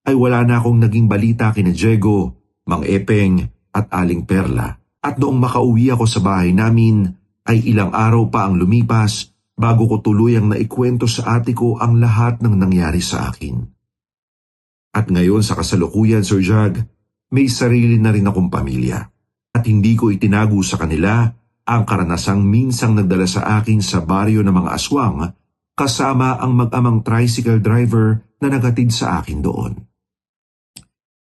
ay wala na akong naging balita kina Diego, Mang Epeng at Aling Perla. At noong makauwi ako sa bahay namin, ay ilang araw pa ang lumipas bago ko tuluyang naikwento sa ate ko ang lahat ng nangyari sa akin. At ngayon sa kasalukuyan, Sir Jag, may sarili na rin akong pamilya. At hindi ko itinago sa kanila ang karanasang minsang nagdala sa akin sa baryo ng mga aswang kasama ang mag-amang tricycle driver na nagatid sa akin doon.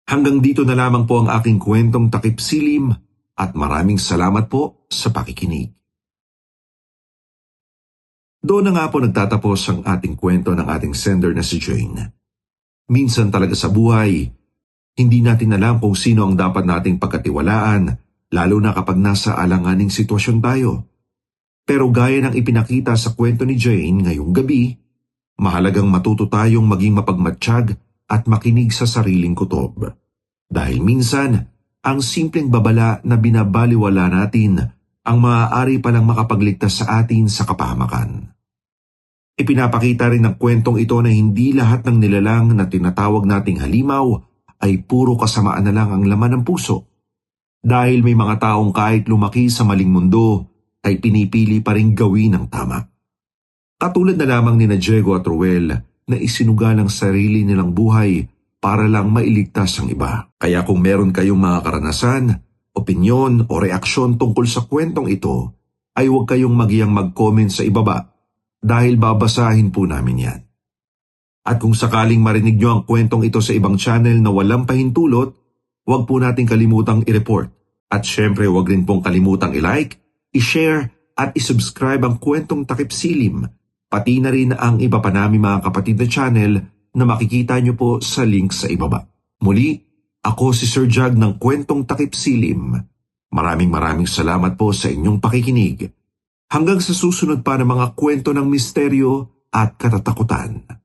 Hanggang dito na lamang po ang aking kwentong takip silim at maraming salamat po sa pakikinig. Doon na nga po nagtatapos ang ating kwento ng ating sender na si Jane. Minsan talaga sa buhay, hindi natin alam kung sino ang dapat nating pagkatiwalaan, lalo na kapag nasa alanganing sitwasyon tayo. Pero gaya ng ipinakita sa kwento ni Jane ngayong gabi, mahalagang matuto tayong maging mapagmatsyag at makinig sa sariling kutob. Dahil minsan, ang simpleng babala na binabaliwala natin ang maaari palang makapagligtas sa atin sa kapahamakan. Ipinapakita rin ng kwentong ito na hindi lahat ng nilalang na tinatawag nating halimaw ay puro kasamaan na lang ang laman ng puso. Dahil may mga taong kahit lumaki sa maling mundo ay pinipili pa rin gawin ang tama. Katulad na lamang ni Diego at Ruel na isinugal ang sarili nilang buhay para lang mailigtas ang iba. Kaya kung meron kayong mga karanasan, opinyon o reaksyon tungkol sa kwentong ito, ay huwag kayong magiyang mag-comment sa ibaba dahil babasahin po namin yan. At kung sakaling marinig nyo ang kwentong ito sa ibang channel na walang pahintulot, huwag po nating kalimutang i-report. At syempre huwag rin pong kalimutang i-like, i-share at i-subscribe ang kwentong takip silim, pati na rin ang iba pa namin mga kapatid na channel na makikita nyo po sa link sa ibaba. Muli, ako si Sir Jag ng kwentong takip silim. Maraming salamat po sa inyong pakikinig. Hanggang sa susunod pa ng mga kwento ng misteryo at katatakutan.